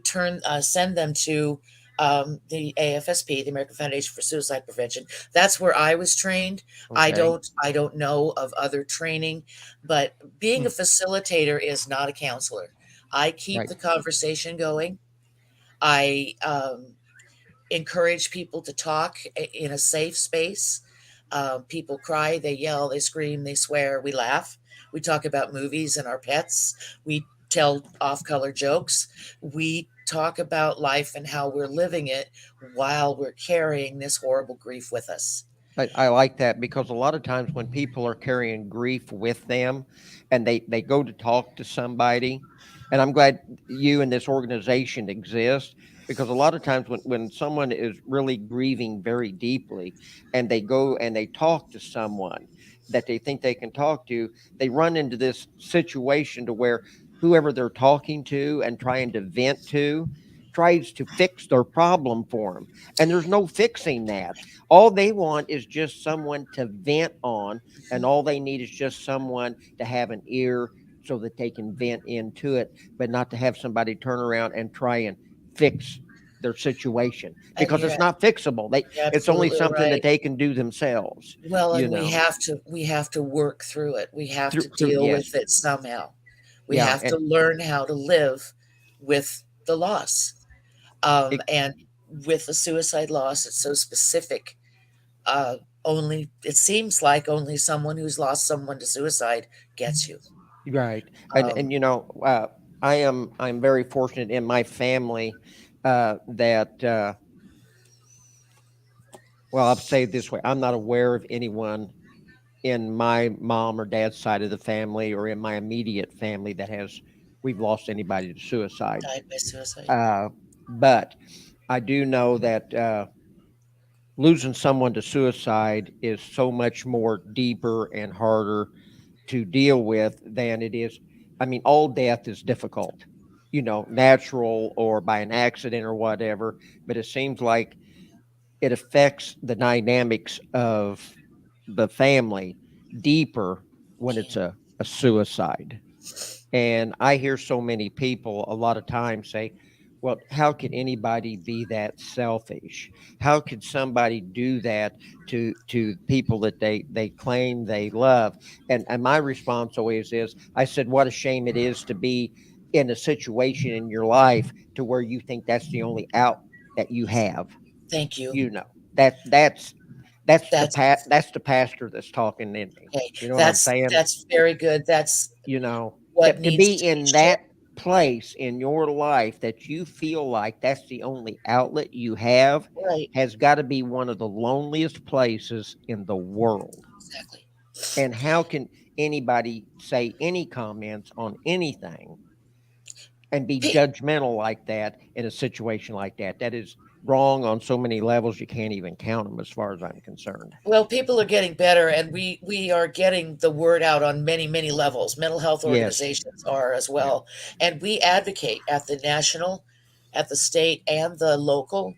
send them to the AFSP, the American Foundation for Suicide Prevention. That's where I was trained. Okay. I don't know of other training, but being a facilitator is not a counselor. I keep the conversation going. I encourage people to talk in a safe space. People cry, they yell, they scream, they swear, we laugh. We talk about movies and our pets. We tell off-color jokes. We talk about life and how we're living it while we're carrying this horrible grief with us. I like that, because a lot of times when people are carrying grief with them and they go to talk to somebody, and I'm glad you and this organization exist, because a lot of times when someone is really grieving very deeply and they go and they talk to someone that they think they can talk to, they run into this situation to where whoever they're talking to and trying to vent to tries to fix their problem for them. And there's no fixing that. All they want is just someone to vent on, and all they need is just someone to have an ear so that they can vent into it, but not to have somebody turn around and try and fix their situation, because it's not fixable. It's only something that they can do themselves. Well, and we have to work through it. We have to deal with it somehow. We have to learn how to live with the loss. And with a suicide loss, it's so specific. Only it seems like only someone who's lost someone to suicide gets you. Right. And Um, I'm very fortunate in my family that well, I'll say it this way. I'm not aware of anyone in my mom or dad's side of the family or in my immediate family that has we've lost anybody to suicide. died by suicide. Uh, but I do know that losing someone to suicide is so much more deeper and harder to deal with than it is. I mean, all death is difficult, natural or by an accident or whatever, but it seems like it affects the dynamics of the family deeper when it's a suicide. And I hear so many people a lot of times say, well, how could anybody be that selfish? How could somebody do that to people that they claim they love? And my response always is, I said, what a shame it is to be in a situation in your life to where you think that's the only out that you have. Thank you. You know, that's That's that's the pastor that's talking in me. okay. You know what I'm saying? That's very good. That's You know, what to be needs to be in shared. that place in your life that you feel like that's the only outlet you have Right. has got to be one of the loneliest places in the world. Exactly. And how can anybody say any comments on anything and be Pe- judgmental like that in a situation like that? That is wrong on so many levels you can't even count them as far as I'm concerned. Well, people are getting better, and we are getting the word out on many levels. Mental health Yes. organizations are as Yeah. well, and we advocate at the national, at the state, and the local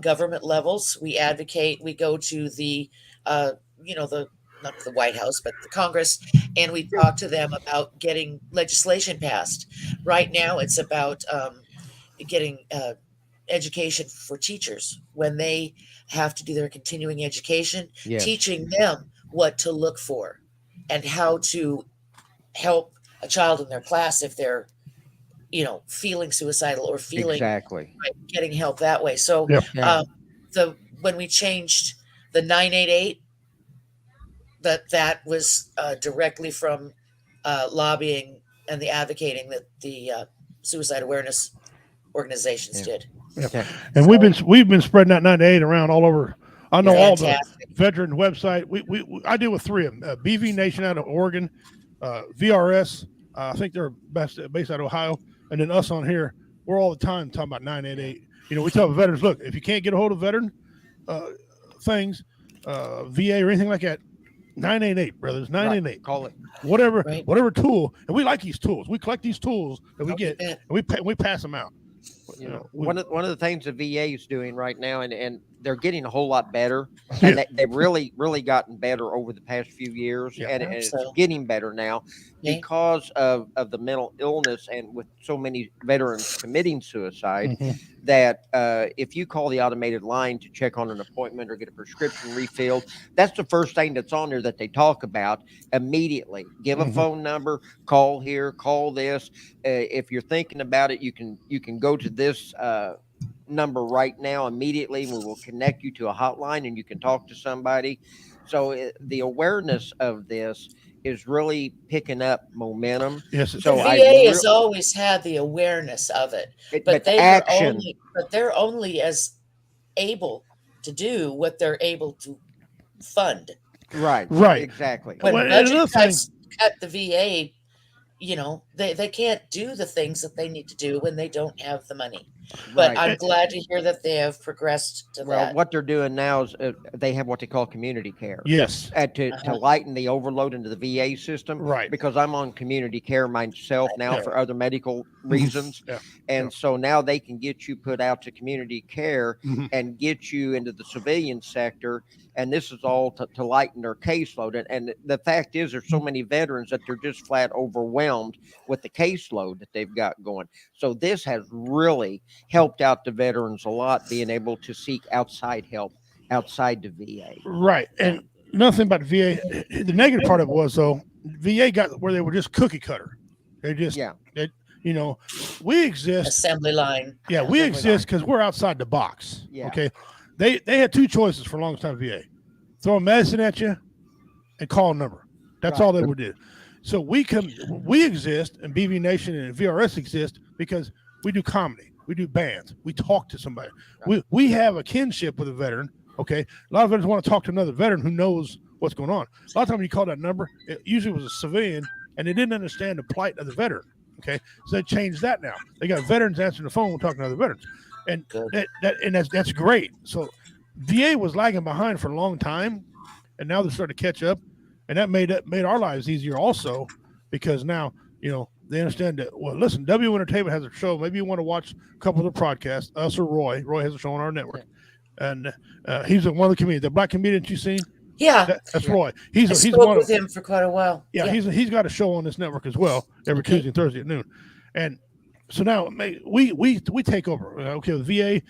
government levels. We advocate. We go to the, uh, the not the White House, but the Congress, and we talk to them about getting legislation passed. Right now, it's about getting education for teachers when they have to do their continuing education, Yes. teaching them what to look for and how to help a child in their class if they're feeling suicidal or feeling Exactly. right, getting help that way. So Yeah. Yeah. the when we changed the 988, that was directly from lobbying and the advocating that the suicide awareness organizations Yeah. did. Yeah. Yeah. And So we've been spreading that 98 around all over. I know Yeah. all the fantastic. veteran website. I deal with three of them. BV Nation out of Oregon, VRS. I think they're based out of Ohio, and then us on here. We're all the time talking about 988. We tell veterans, look, if you can't get a hold of veteran uh, things, VA or anything like that, 988, brothers, Right. 988. Call it. Right. Whatever tool, and we like these tools. We collect these tools that we Oh, you get, bet. and we pass them out. One of the things the VA is doing right now, and they're getting a whole lot better, Yeah. and they've really gotten better over the past few years, Yeah. and I hope it's so. getting better now Okay. because of the mental illness and with so many veterans committing suicide. Mhm. That if you call the automated line to check on an appointment or get a prescription refilled, that's the first thing that's on there that they talk about immediately. Give a Mhm. phone number, call here, call this. If you're thinking about it, you can go to this number right now immediately. We will connect you to a hotline and you can talk to somebody. So the awareness of this is really picking up momentum. Yes. The So VA has always had the awareness of it, but the action, but they're only as able to do what they're able to fund. right? Right. Exactly. Well, When and budget another thing, cuts cut the VA, they can't do the things that they need to do when they don't have the money. But Right. I'm glad to hear that they have progressed to Well, that. what they're doing now is they have what they call community care. yes, To Uh-huh. lighten the overload into the VA system, right. because I'm on community care myself now Yeah. for other medical reasons. Yeah. And so now they can get you put out to community care Mhm. and get you into the civilian sector. And this is all to lighten their caseload. And the fact is, there's so many veterans that they're just flat overwhelmed with the caseload that they've got going. So this has really helped out the veterans a lot, being able to seek outside help outside the VA. Right. And nothing about the VA. The negative part of it was though, VA got where they were just cookie cutter. They just Yeah. You know, we exist. Assembly line. Yeah, we exist because we're outside the box. Yeah. Okay. They had two choices for a long time VA. Throw medicine at you and call a number. That's all they would do. So we exist, and BV Nation and VRS exist because we do comedy. We do bands. We talk to somebody. Right. We have a kinship with a veteran. Okay. A lot of veterans want to talk to another veteran who knows what's going on. A lot of times when you call that number, it usually was a civilian and they didn't understand the plight of the veteran. Okay. So they changed that now. They got veterans answering the phone talking to other veterans. And that's great. So VA was lagging behind for a long time, and now they're starting to catch up, and that made our lives easier also, because now they understand that. Well, listen, W Entertainment has a show. Maybe you want to watch a couple of the podcasts. Us or Roy. Roy has a show on our network, and he's one of the comedians. The black comedian you seen? Yeah, that's Roy. He's spoke with him for quite a while. Yeah, he's got a show on this network as well every Tuesday and Thursday at noon, and so now we take over. Okay, the VA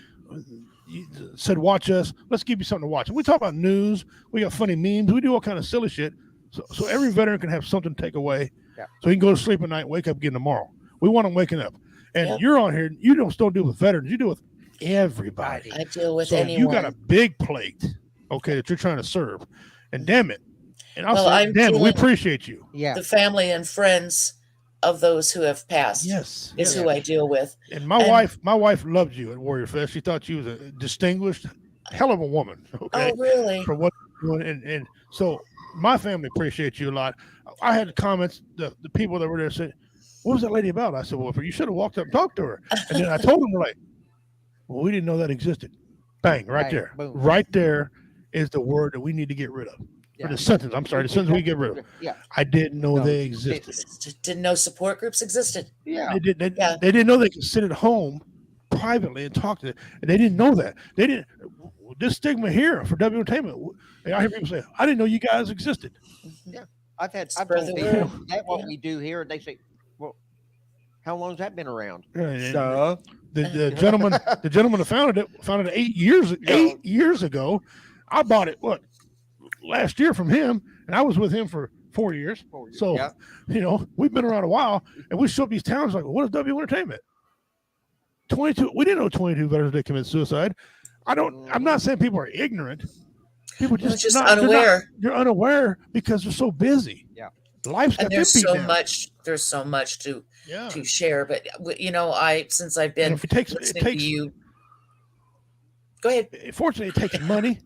said, watch us. Let's give you something to watch. And we talk about news. We got funny memes. We do all kind of silly shit. So every veteran can have something to take away. Yeah. So he can go to sleep at night, wake up again tomorrow. We want them waking up. And you're on here. You don't still deal with veterans. You deal with everybody. I deal with anyone. You got a big plate, okay, that you're trying to serve. And damn it. And I'll say, damn it, we appreciate you. Yeah. The family and friends of those who have passed is who I deal with. And my wife loved you at Warrior Fest. She thought you was a distinguished hell of a woman. Okay. Oh, really? For what you're doing. And so my family appreciates you a lot. I had comments, the people that were there said, what was that lady about? I said, well, you should have walked up and talked to her. And then I told them, like, well, we didn't know that existed. Bang, right there. Boom. Right there is the word that we need to get rid of. Or the sentence, I'm sorry, the sentence we get rid of. Yeah. I didn't know they existed. Didn't know support groups existed. Yeah. They didn't know they could sit at home privately and talk to them. And they didn't know that. They didn't. This stigma here for W Entertainment. I hear people say, I didn't know you guys existed. Yeah. I've told people that's what we do here. And they say, well, how long has that been around? The gentleman that founded it 8 years ago. I bought it, last year from him, and I was with him for 4 years. So, we've been around a while, and we show up these towns like, what is W Entertainment? 22. We didn't know 22 veterans that commit suicide. I'm not saying people are ignorant. People just unaware. They're unaware because they're so busy. Yeah. Life's got there's so much to share. But since I've been listening to you. Go ahead. Fortunately, it takes money.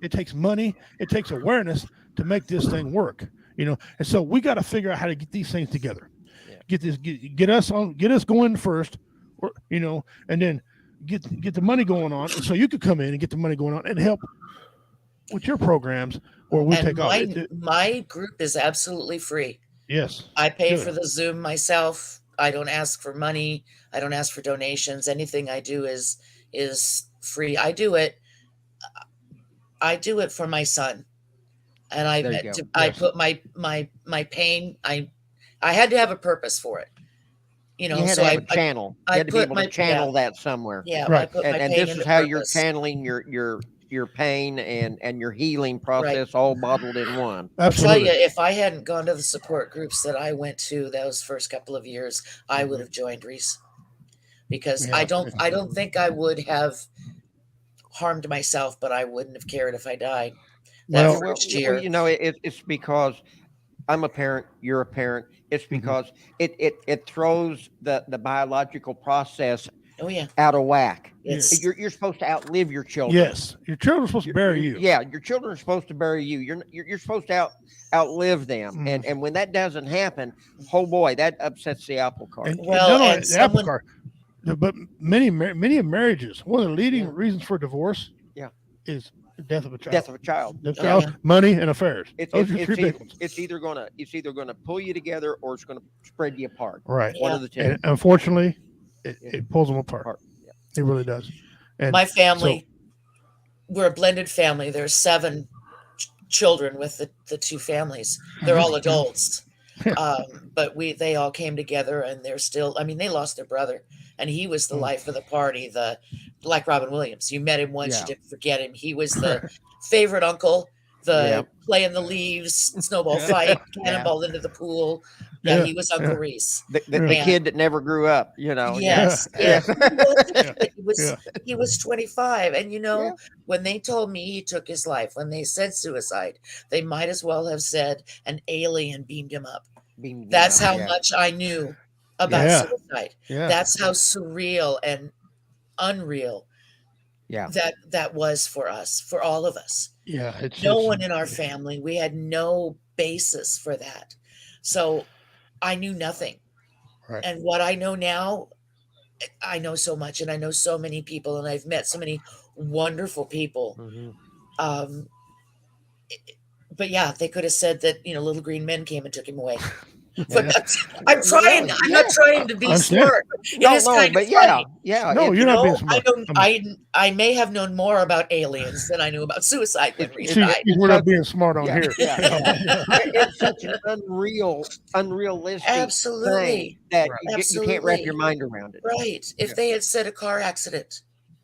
It takes awareness to make this thing work. And so we got to figure out how to get these things together. Yeah. Get us going first, and then get the money going on, so you could come in and get the money going on and help with your programs, or we take off. My group is absolutely free. Yes, I pay for the Zoom myself. I don't ask for money. I don't ask for donations. Anything I do is free. I do it for my son, and I put my pain. I had to have a purpose for it, You had to have a channel. You had to be able to channel that somewhere. Yeah, right. And this is how you're channeling your pain and your healing process all bottled in one. Absolutely. I'll tell you, if I hadn't gone to the support groups that I went to those first couple of years, I would have joined Reese, because I don't think I would have harmed myself, but I wouldn't have cared if I died that first year. It's because I'm a parent, you're a parent. It's because it throws the biological process out of whack. You're supposed to outlive your children. Yes, your children are supposed to bury you. Yeah, your children are supposed to bury you. You're supposed to outlive them. And when that doesn't happen, oh boy, that upsets the apple cart. Apple cart. But many marriages, one of the leading reasons for divorce, is the death of a child. Death of a child. Money and affairs. It's either gonna pull you together or it's gonna spread you apart. Right. One of the two. And unfortunately, it pulls them apart. Yeah. It really does. And my family, we're a blended family. There's 7 children with the 2 families. They're all adults. But they all came together, and they're still, they lost their brother, and he was the life of the party, like Robin Williams. You met him once, you didn't forget him. He was the favorite uncle, the play in the leaves, snowball fight, cannonball into the pool. Yeah, he was Uncle Reese. The kid that never grew up, Yes, Yeah. He was 25, and when they told me he took his life, when they said suicide, they might as well have said an alien beamed him up. That's how much I knew about suicide. Yeah. That's how surreal and unreal that was for us, for all of us. Yeah. No one in our family, we had no basis for that. So I knew nothing. Right. And what I know now, I know so much, and I know so many people, and I've met so many wonderful people. But yeah, they could have said that, little green men came and took him away. But I'm trying. I'm not trying to be smart. No, you're not being smart. I may have known more about aliens than I knew about suicide when we died. We're not being smart on here. It's such an unrealistic thing that you can't wrap your mind around it. Right. If they had said a car accident.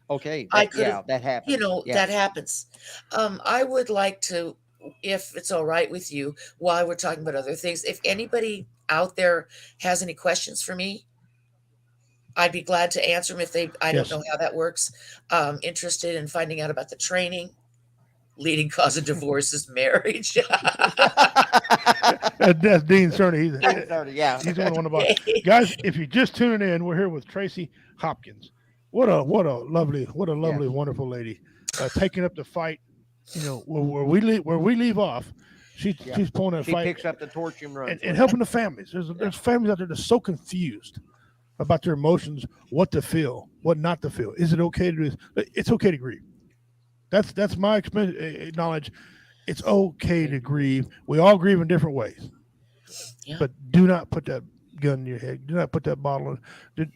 Okay. That happens. That happens. I would like to, if it's all right with you, while we're talking about other things, if anybody out there has any questions for me, I'd be glad to answer them. I don't know how that works. Interested in finding out about the training. Leading cause of divorce is marriage. That's Dean Cerny. He's one of our guys. If you're just tuning in, we're here with Tracy Hopkins. What a lovely, wonderful lady, taking up the fight. Where we leave off, she's pulling that fight. She picks up the torch and runs. And helping the families. There's families out there that's so confused about their emotions, what to feel, what not to feel. Is it okay to do this? It's okay to grieve. That's my knowledge. It's okay to grieve. We all grieve in different ways. Yeah. But do not put that gun in your head. Do not put that bottle in.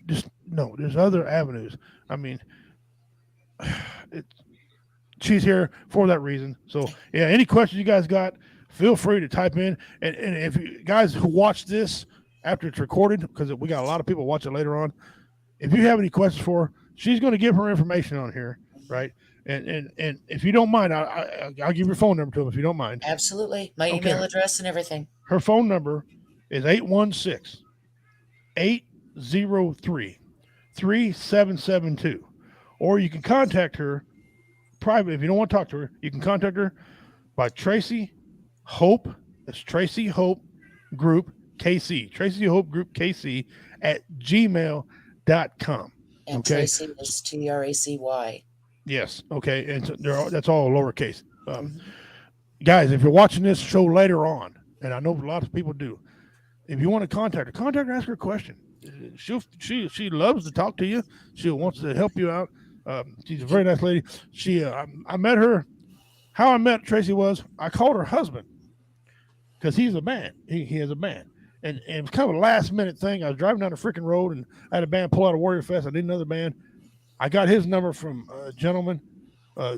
No, there's other avenues. I mean, she's here for that reason. So, any questions you guys got, feel free to type in. And if you guys who watch this after it's recorded, because we got a lot of people watch it later on, if you have any questions for her, she's going to give her information on here, right? And if you don't mind, I'll give your phone number to them if you don't mind. Absolutely. My email address and everything. Her phone number is 816-803-3772. Or you can contact her privately. If you don't want to talk to her, you can contact her by Tracy Hope. That's Tracy Hope Group KC. Tracy Hope Group KC at gmail.com. And Tracy is TRACY. Yes. Okay. And so that's all lowercase. Guys, if you're watching this show later on, and I know a lot of people do, if you want to contact her, ask her a question. She loves to talk to you. She wants to help you out. She's a very nice lady. I met her. How I met Tracy was I called her husband because he's a band. He has a band. And it was kind of a last minute thing. I was driving down the freaking road and I had a band pull out of Warrior Fest. I need another band. I got his number from a gentleman,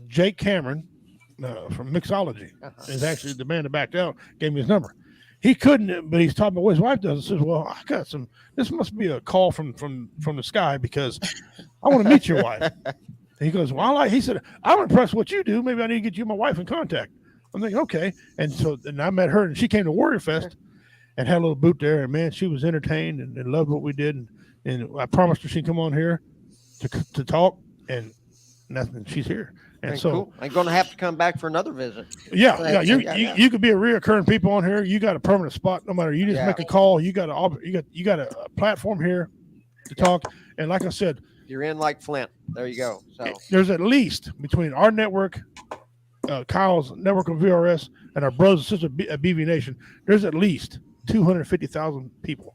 Jake Cameron, from Mixology. Is actually the band that backed out, gave me his number. He couldn't, but he's talking about what his wife does. And says, well, I got this must be a call from the sky because I want to meet your wife. And he goes, well, he said, I'm impressed with what you do. Maybe I need to get you and my wife in contact. I'm thinking, okay. And I met her and she came to Warrior Fest and had a little boot there. And man, she was entertained and loved what we did. And I promised her she'd come on here to talk, and nothing. She's here, and so cool. I'm going to have to come back for another visit. Yeah. You could be a reoccurring people on here. You got a permanent spot, no matter. You just make a call. You got a platform here to talk. And like I said, you're in like Flint. There you go. So there's at least between our network, Kyle's network of VRS, and our brothers and sisters at BV Nation, there's at least 250,000 people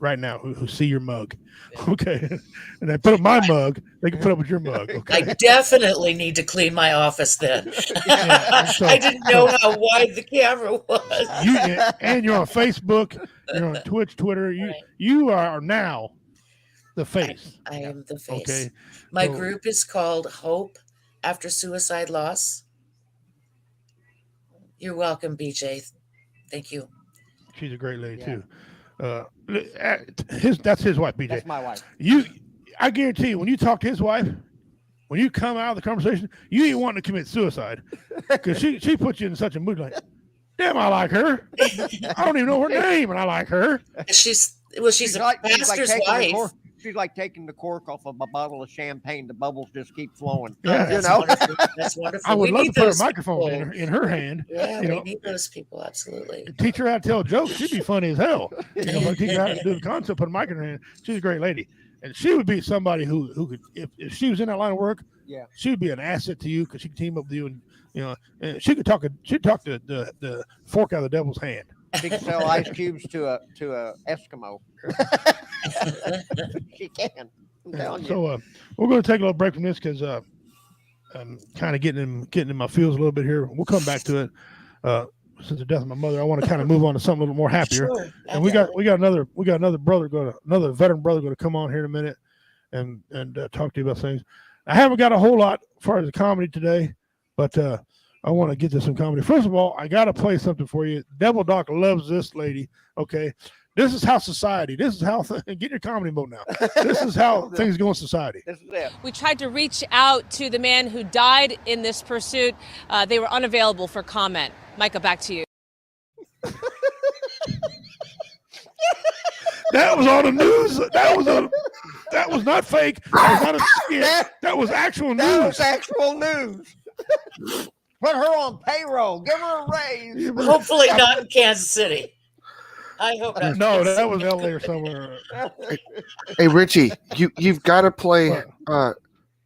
right now who see your mug. Okay. And I put up my mug, they can put up with your mug. Okay. I definitely need to clean my office then. I didn't know how wide the camera was. And you're on Facebook, you're on Twitch, Twitter. You are now the face. I am the face. Okay. My group is called Hope After Suicide Loss. You're welcome, BJ. Thank you. She's a great lady too. That's his wife, BJ. That's my wife. I guarantee you, when you talk to his wife, when you come out of the conversation, you ain't wanting to commit suicide because she puts you in such a mood like, damn, I like her. I don't even know her name, and I like her. She's a pastor's wife. She's like taking the cork off of a bottle of champagne. The bubbles just keep flowing. Yeah, That's wonderful. That's wonderful. I would love to put a microphone people. in her hand. Yeah, we need those people, absolutely. Teach her how to tell jokes. She'd be funny as hell. If I teach her how to do the concept, put a mic in her hand. She's a great lady. And she would be somebody who could, if she was in that line of work, she would be an asset to you because she could team up with you, and she could talk. She'd talk the fork out of the devil's hand. She can sell ice cubes to a Eskimo. She can. I'm telling you. So we're going to take a little break from this because I'm kind of getting in my feels a little bit here. We'll come back to it. Since the death of my mother, I want to kind of move on to something a little more happier. Sure. And we got another another veteran brother going to come on here in a minute and talk to you about things. I haven't got a whole lot as far as the comedy today, but I want to get to some comedy. First of all, I got to play something for you. Devil Doc loves this lady. Okay, this is how society. This is how get your comedy mode now. This is how things go in society. This is it. We tried to reach out to the man who died in this pursuit. They were unavailable for comment. Micah, back to you. That was on the news. That was not fake. That was not a skit. That was actual news. That was actual news. Put her on payroll. Give her a raise. Hopefully not in Kansas City. I hope not. No, that was LA or somewhere. Hey, Richie, you've got to play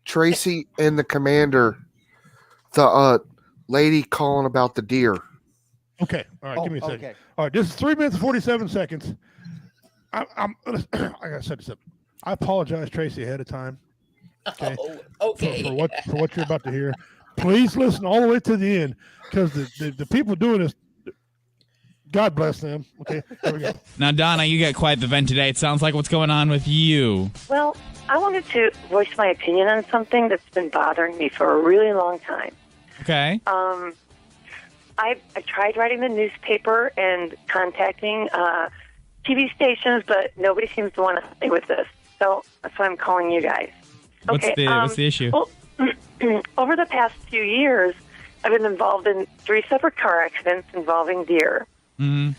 Tracy and the Commander, the lady calling about the deer. Okay. All right. Give me a second. Okay. All right. This is 3 minutes and 47 seconds. I'm like I said, I apologize, Tracy, ahead of time. Okay. Oh, okay. For what you're about to hear. Please listen all the way to the end because the people doing this, God bless them. Okay. There we go. Now, Donna, you got quite the vent today. It sounds like what's going on with you. Well, I wanted to voice my opinion on something that's been bothering me for a really long time. Okay. I tried writing the newspaper and contacting TV stations, but nobody seems to want to stay with this. So that's why I'm calling you guys. What's the issue? Well, over the past few years, I've been involved in 3 separate car accidents involving deer. Mm-hmm.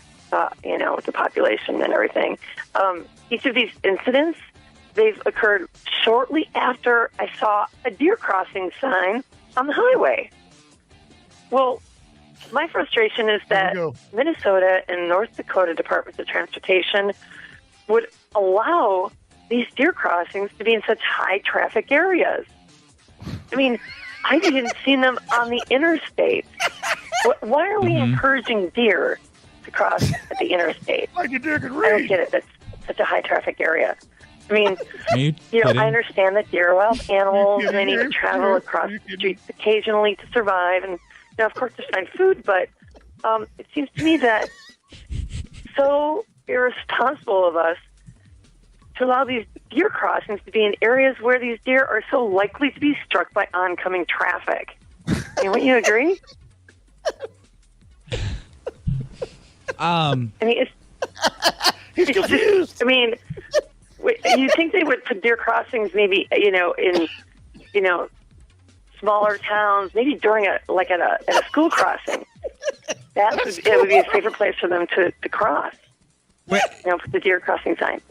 With the population and everything. Each of these incidents, they've occurred shortly after I saw a deer crossing sign on the highway. Well, my frustration is that Minnesota and North Dakota Departments of Transportation would allow these deer crossings to be in such high traffic areas. I mean, I've even seen them on the interstate. Why are we encouraging deer to cross at the interstate? Like your deer can I don't read. get it. That's such a high traffic area. I mean, you I understand that deer are wild animals and they need to travel across the streets occasionally to survive. And, of course, to find food. But it seems to me that so irresponsible of us to allow these deer crossings to be in areas where these deer are so likely to be struck by oncoming traffic. Wouldn't you agree? I mean, He's confused. I mean, you think they would put deer crossings maybe, in, smaller towns, maybe during at a school crossing. It would be a safer place for them to cross. Wait. Put the deer crossing sign.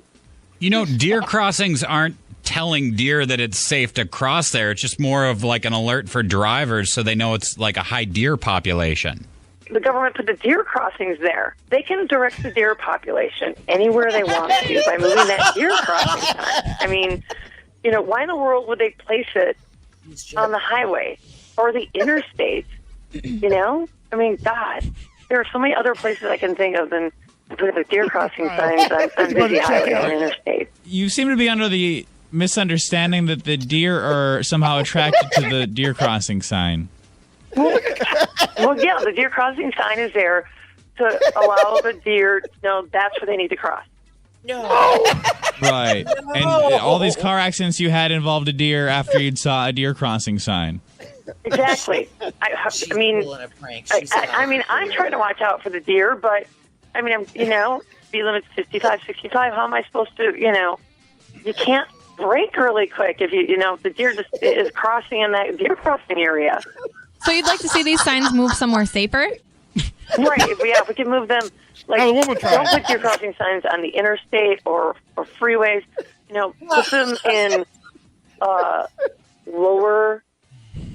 Deer crossings aren't telling deer that it's safe to cross there. It's just more of like an alert for drivers so they know it's like a high deer population. The government put the deer crossings there. They can direct the deer population anywhere they want to by moving that deer crossing sign. I mean, why in the world would they place it on the highway or the interstate? I mean, God, there are so many other places I can think of than putting the deer crossing signs on busy highways and interstate. You seem to be under the misunderstanding that the deer are somehow attracted to the deer crossing sign. Well, yeah, the deer crossing sign is there to allow the deer to know that's where they need to cross. No. Right. No. And all these car accidents you had involved a deer after you'd saw a deer crossing sign. Exactly. She's I mean, pulling a prank. I'm trying to watch out for the deer, but speed limit's 55, 65. How am I supposed to, you can't brake really quick if if the deer just is crossing in that deer crossing area. So you'd like to see these signs move somewhere safer? Right. If we can move them. Like, the woman don't put deer crossing signs on the interstate or freeways. Put them in lower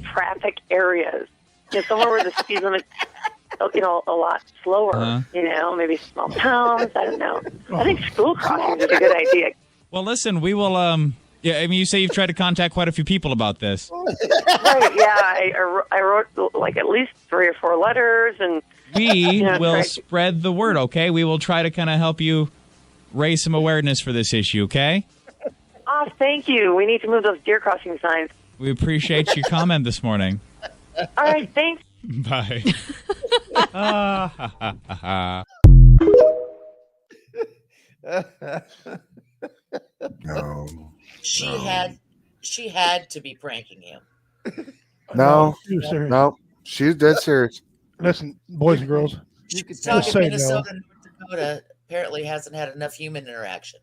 traffic areas. Somewhere where the speed limit, a lot slower. Maybe small towns. I don't know. I think school crossings is a good idea. Well, listen, we will. You say you've tried to contact quite a few people about this. Right. Yeah. I wrote like at least 3 or 4 letters, and we will spread the word. Okay, we will try to kind of help you raise some awareness for this issue. Okay. Oh, thank you. We need to move those deer crossing signs. We appreciate your comment this morning. All right. Thanks. Bye. No. She had to be pranking him. No. She was serious. No. She's dead serious. Listen, boys and girls. You could tell tell say Minnesota and North Dakota apparently hasn't had enough human interaction.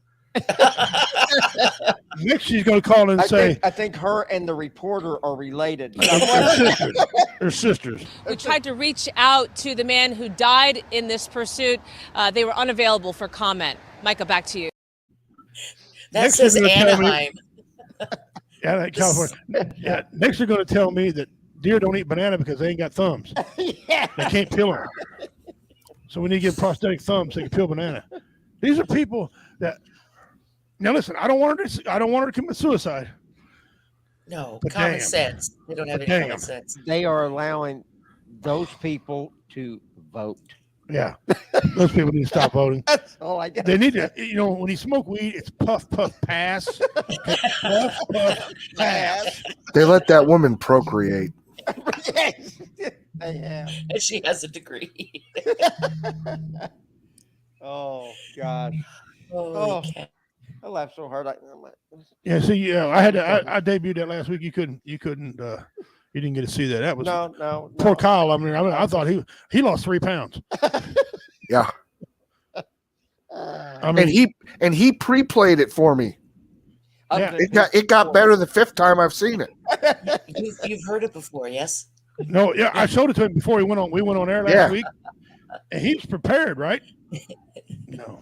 Next, she's going to call in and say, I think her and the reporter are related. they're sisters. We tried to reach out to the man who died in this pursuit. They were unavailable for comment. Micah, back to you. That Next says they're gonna tell me- Anaheim. Yeah, California. Yeah, next they're going to tell me that deer don't eat banana because they ain't got thumbs. Yeah. They can't peel them. So we need to give prosthetic thumbs so they can peel banana. These are people that. Now listen, I don't want her to commit suicide. No, But common damn. sense. They don't have But any damn. common sense. They are allowing those people to vote. Yeah, those people need to stop voting. That's all I got. They need to, when you smoke weed, it's puff, puff, pass. Puff, puff, pass. They let that woman procreate. Yes, they have. And she has a degree. Oh gosh, Holy cow. I laughed so hard. Yeah, see, I debuted that last week. You didn't get to see that. That was No. poor Kyle. I mean, I thought he lost 3 pounds. Yeah. I mean, And he pre-played it for me. Yeah. It got better the 5th time I've seen it. You've heard it before, yes? no, yeah, I showed it to him before we went on air last week, and he was prepared, right? No.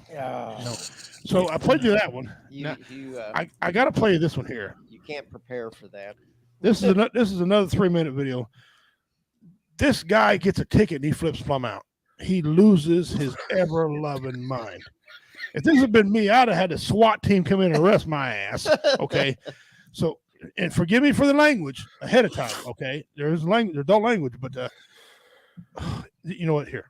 So I played you that one. I got to play you this one here. You can't prepare for that. This is another 3-minute video. This guy gets a ticket and he flips plumb out. He loses his ever-loving mind. If this had been me, I'd have had the SWAT team come in and arrest my ass. Okay, so and forgive me for the language ahead of time. Okay, there's adult language, but you know what? Here.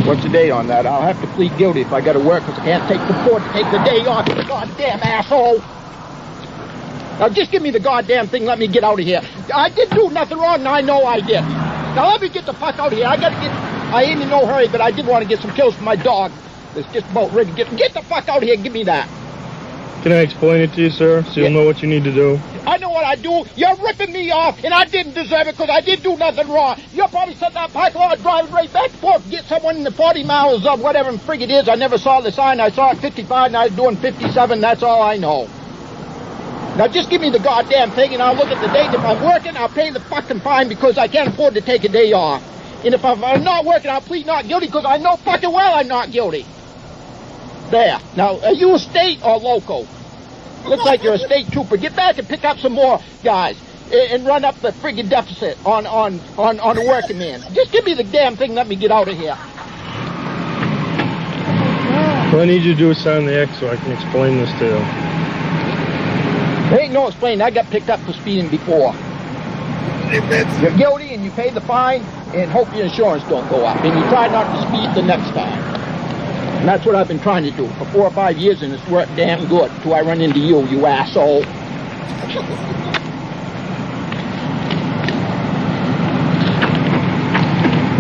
What's the date on that? I'll have to plead guilty if I got to work because I can't afford to take the day off, you goddamn asshole. Now just give me the goddamn thing, let me get out of here. I didn't do nothing wrong, and I know I did. Now let me get the fuck out of here. I ain't in no hurry, but I did want to get some kills for my dog. It's just about ready to get the fuck out of here, give me that. Can I explain it to you, sir, so you'll know what you need to do? I know what I do. You're ripping me off, and I didn't deserve it because I didn't do nothing wrong. You're probably sitting that parking lot driving right back and forth to get someone in the 40 miles of whatever frig it is. I never saw the sign. I saw it 55, and I was doing 57. That's all I know. Now just give me the goddamn thing, and I'll look at the date. If I'm working, I'll pay the fucking fine because I can't afford to take a day off. And if I'm not working, I'll plead not guilty because I know fucking well I'm not guilty. There. Now, are you a state or local? Looks like you're a state trooper. Get back and pick up some more guys and run up the friggin' deficit on the working man. Just give me the damn thing. Let me get out of here. What I need you to do is sign the X so I can explain this to you. There ain't no explaining. I got picked up for speeding before. You're guilty and you pay the fine and hope your insurance don't go up. And you try not to speed the next time. And that's what I've been trying to do for 4 or 5 years, and it's worked damn good till I run into you, you asshole.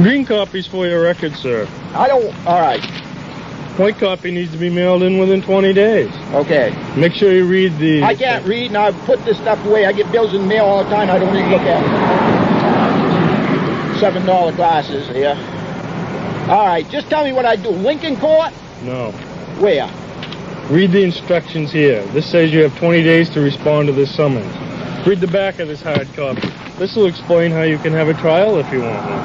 Green copy's for your record, sir. I don't... All right. White copy needs to be mailed in within 20 days. Okay. Make sure you read the... I can't read, and I put this stuff away. I get bills in the mail all the time. I don't even look at it. $7 glasses here. All right, just tell me what I do. Lincoln Court? No. Where? Read the instructions here. This says you have 20 days to respond to this summons. Read the back of this hard copy. This will explain how you can have a trial if you want one.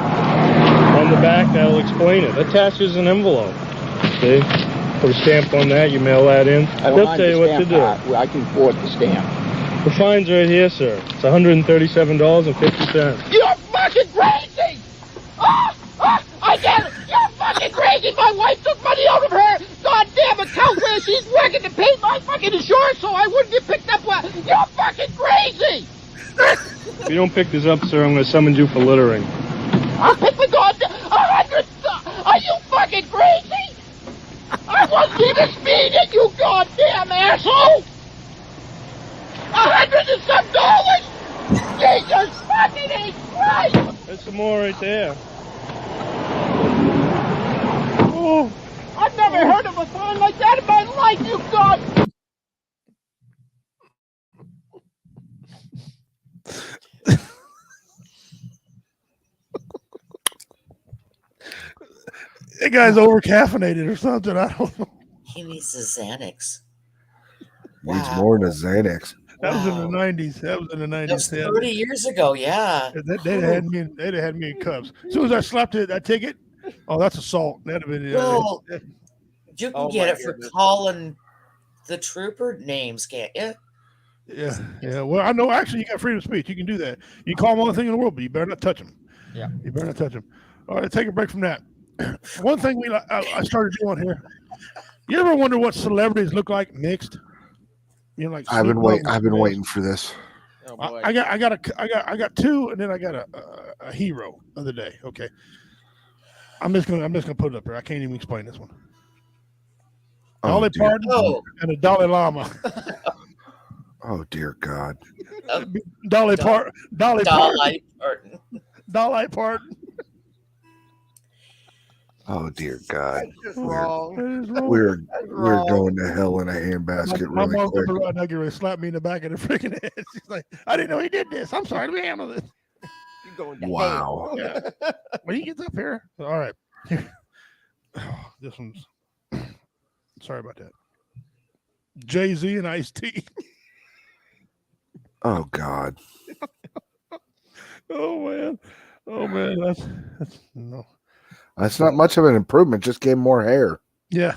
On the back, that'll explain it. Attaches an envelope. See? Put a stamp on that, you mail that in. They'll tell you what to do. I can afford the stamp. The fine's right here, sir. It's $137.50. You're fucking crazy! I get it! You're fucking crazy! My wife took money out of her goddamn account where she's working to pay my fucking insurance so I wouldn't get picked up. You're fucking crazy! If you don't pick this up, sir, I'm going to summon you for littering. I'll pick the goddamn 100. Are you fucking crazy? I wasn't even speeding, you goddamn asshole! $100 and some dollars? Jesus fucking Christ! There's some more right there. Oh, I've never heard of a fine like that in my life, you god! That guy's over caffeinated or something. I don't know. He needs his Xanax. Needs more than a Xanax. That was in the 90s. That was in the 90s. That was 30 years ago, yeah. They'd have had me in cuffs. As soon as I slapped that ticket, oh, that's assault. That'd have been. Well, you can get it for calling the trooper names, can't you? Yeah. Well, I know. Actually, you got freedom of speech. You can do that. You can call them all the thing in the world, but you better not touch them. Yeah. You better not touch them. All right, take a break from that. One thing I started doing here. You ever wonder what celebrities look like mixed? You know, like I've been waiting for this. Oh, boy. I got two, and then I got a hero of the day. Okay, I'm just gonna put it up here. I can't even explain this one. Dolly Parton and a Dalai Lama. Oh dear God. Dolly Parton. Oh dear God. Wrong. We're going to hell in a handbasket My really mom's quick. right now, get ready to slap me in the back of the freaking head. She's like, I didn't know he did this. I'm sorry. Let me handle this. You're going to Wow. Yeah. When he gets up here. All right. Oh, this one's sorry about that. Jay-Z and Ice-T. Oh God. Oh man. That's no. That's not much of an improvement. Just gave him more hair. Yeah.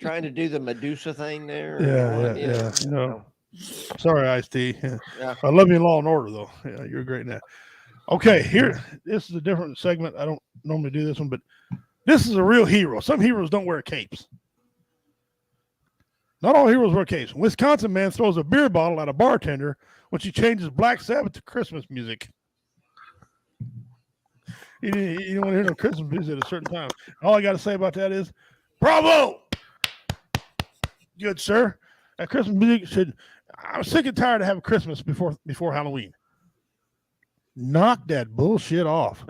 Trying to do the Medusa thing there. Yeah. You know. Sorry, Ice-T. Yeah. I love you in Law and Order, though. Yeah, you're great in that. Okay, here. This is a different segment. I don't normally do this one, but this is a real hero. Some heroes don't wear capes. Not all heroes wear capes. Wisconsin man throws a beer bottle at a bartender when she changes Black Sabbath to Christmas music. You don't want to hear no Christmas music at a certain time. All I got to say about that is, bravo! Good, sir. That Christmas music should. I'm sick and tired of having Christmas before Halloween. Knock that bullshit off.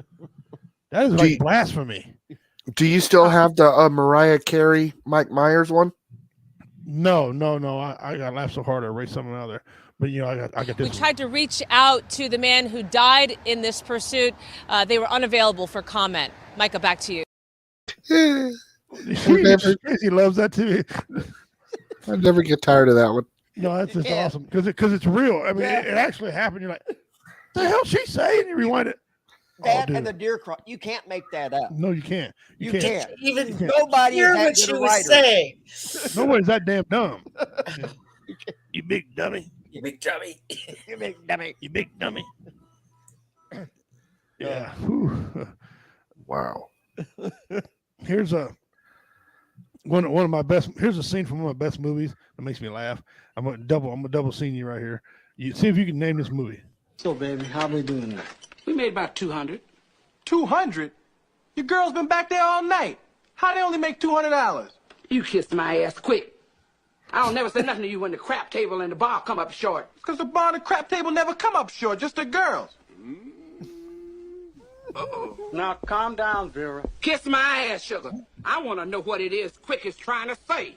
That is like blasphemy. Do you still have the Mariah Carey, Mike Myers one? No. I got laughed so hard I erased something out of there. But I got this. We tried to reach out to the man who died in this pursuit. They were unavailable for comment. Micah, back to you. Tracy loves that too. I never get tired of that one. No, that's just awesome because it's real. I mean, it actually happened. You're like, the hell she say? And you rewind it. That and the deer cross. You can't make that up. No, you can't. You can't. Even Nobody hear is that what good she a was writer. saying. Nobody's that damn dumb. You big dummy. You big dummy. You big dummy. You big dummy. Yeah. Whew. Wow. Here's one of my best. Here's a scene from one of my best movies that makes me laugh. I'm a double scene you right here. You see if you can name this movie. So, baby, how we doing now? We made about 200. 200? Your girl's been back there all night. How they only make $200? You kissed my ass quick. I don't never say nothing to you when the crap table and the bar come up short. Because the bar and the crap table never come up short, just the girls. Now, calm down, Vera. Kiss my ass, sugar. I want to know what it is Quick is trying to say.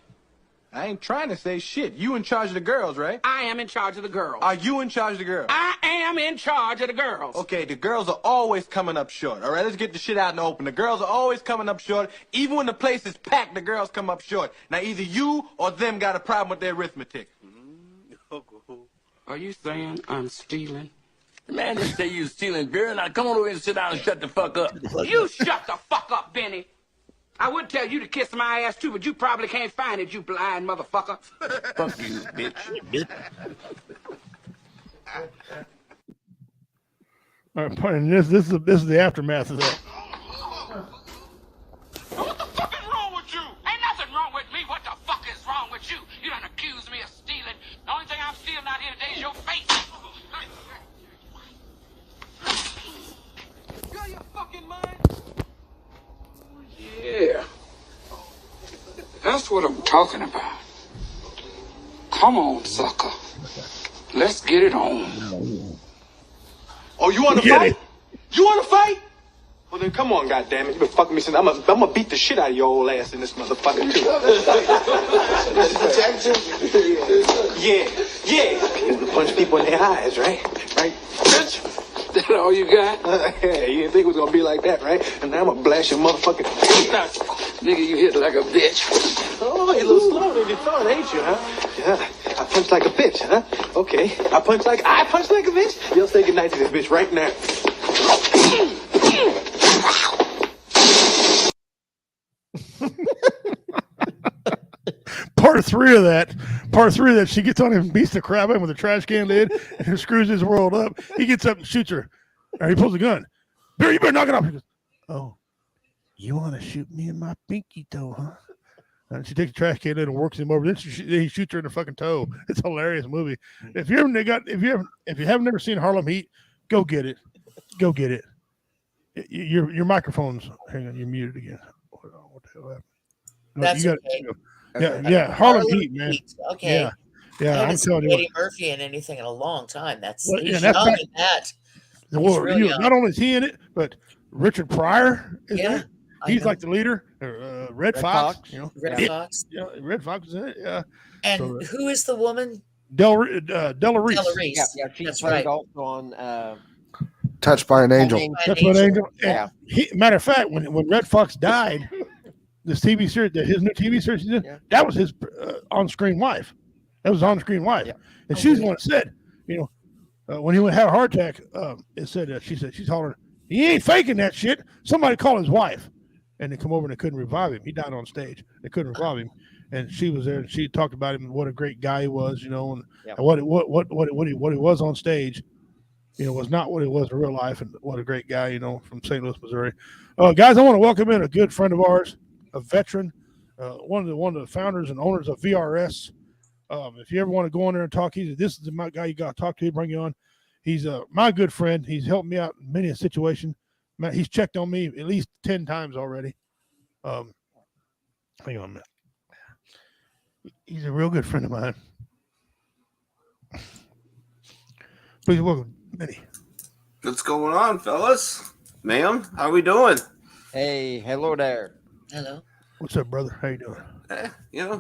I ain't trying to say shit. You in charge of the girls, right? I am in charge of the girls. Are you in charge of the girls? I am in charge of the girls. Okay, the girls are always coming up short. All right, let's get the shit out in the open. The girls are always coming up short. Even when the place is packed, the girls come up short. Now, either you or them got a problem with their arithmetic. Are you saying I'm stealing? Man, just say you stealing beer. Now come on over here and sit down and shut the fuck up. You shut the fuck up, Benny. I would tell you to kiss my ass too, but you probably can't find it, you blind motherfucker. Fuck you, bitch. All right, and this is the aftermath of that. What the fuck is wrong with you? Ain't nothing wrong with me. What the fuck is wrong with you? You done accused me of stealing. The only thing I'm stealing out here today is your face. You out of your fucking mind? Yeah. That's what I'm talking about. Come on, sucker. Let's get it on. Oh, you want to fight? You want to fight? Well, then come on, goddammit. You been fucking me since I'm gonna beat the shit out of your old ass in this motherfucker, too. Yeah. You punch people in their eyes, right? Right? Bitch. That all you got? Yeah, you didn't think it was gonna be like that, right? And now I'm gonna blast your motherfucking Nigga, you hit like a bitch. Oh, you're a little slow than you thought, ain't you, huh? Yeah. I punch like a bitch, huh? Okay. I punch like a bitch? You'll say goodnight to this bitch right now. Part three of that, she gets on him and beats the crap out of him with a trash can lid and screws his world up. He gets up and shoots her. Or he pulls a gun. Barry, you better knock it off. He goes, oh, you want to shoot me in my pinky toe, huh? And she takes the trash can lid and works him over. Then he shoots her in the fucking toe. It's a hilarious movie. If you haven't never seen Harlem Heat, go get it. Go get it. Your microphone's hang on, you're muted again. What the hell happened? No, That's okay. Yeah. Harlem Heat, man. Heat. Okay. Yeah. I I'm haven't seen telling you. Eddie Murphy in anything in a long time. That's Well, he's that's young back- in that. Well, really young. not only is he in it, but Richard Pryor is in Yeah, it. He's like the leader. Red Fox. Fox. You know, Red Fox. Yeah, Red Fox is in it. Yeah. And So, who is the woman? Della Reese. Della Reese. Yeah, she That's played right. also on Touched by an angel. That's what Angel. Yeah. Matter of fact, when Red Fox died, this TV series, his new TV series, he did, that was his on-screen wife. That was his on-screen wife, and she's the one that said, when he had a heart attack, it said she's hollering, he ain't faking that shit. Somebody call his wife, and they come over and they couldn't revive him. He died on stage. They couldn't revive him, and she was there and she talked about him, what a great guy he was, and what he was on stage. Was not what he was in real life, and what a great guy, from St. Louis, Missouri. Guys, I want to welcome in a good friend of ours, a veteran, one of the founders and owners of VRS. If you ever want to go in there and talk, this is my guy you got to talk to. Bring you on. He's my good friend. He's helped me out in many a situation. He's checked on me at least 10 times already. Hang on a minute. He's a real good friend of mine. Please welcome Benny. What's going on, fellas? Ma'am, how we doing? Hey, hello there. Hello. What's up, brother? How you doing?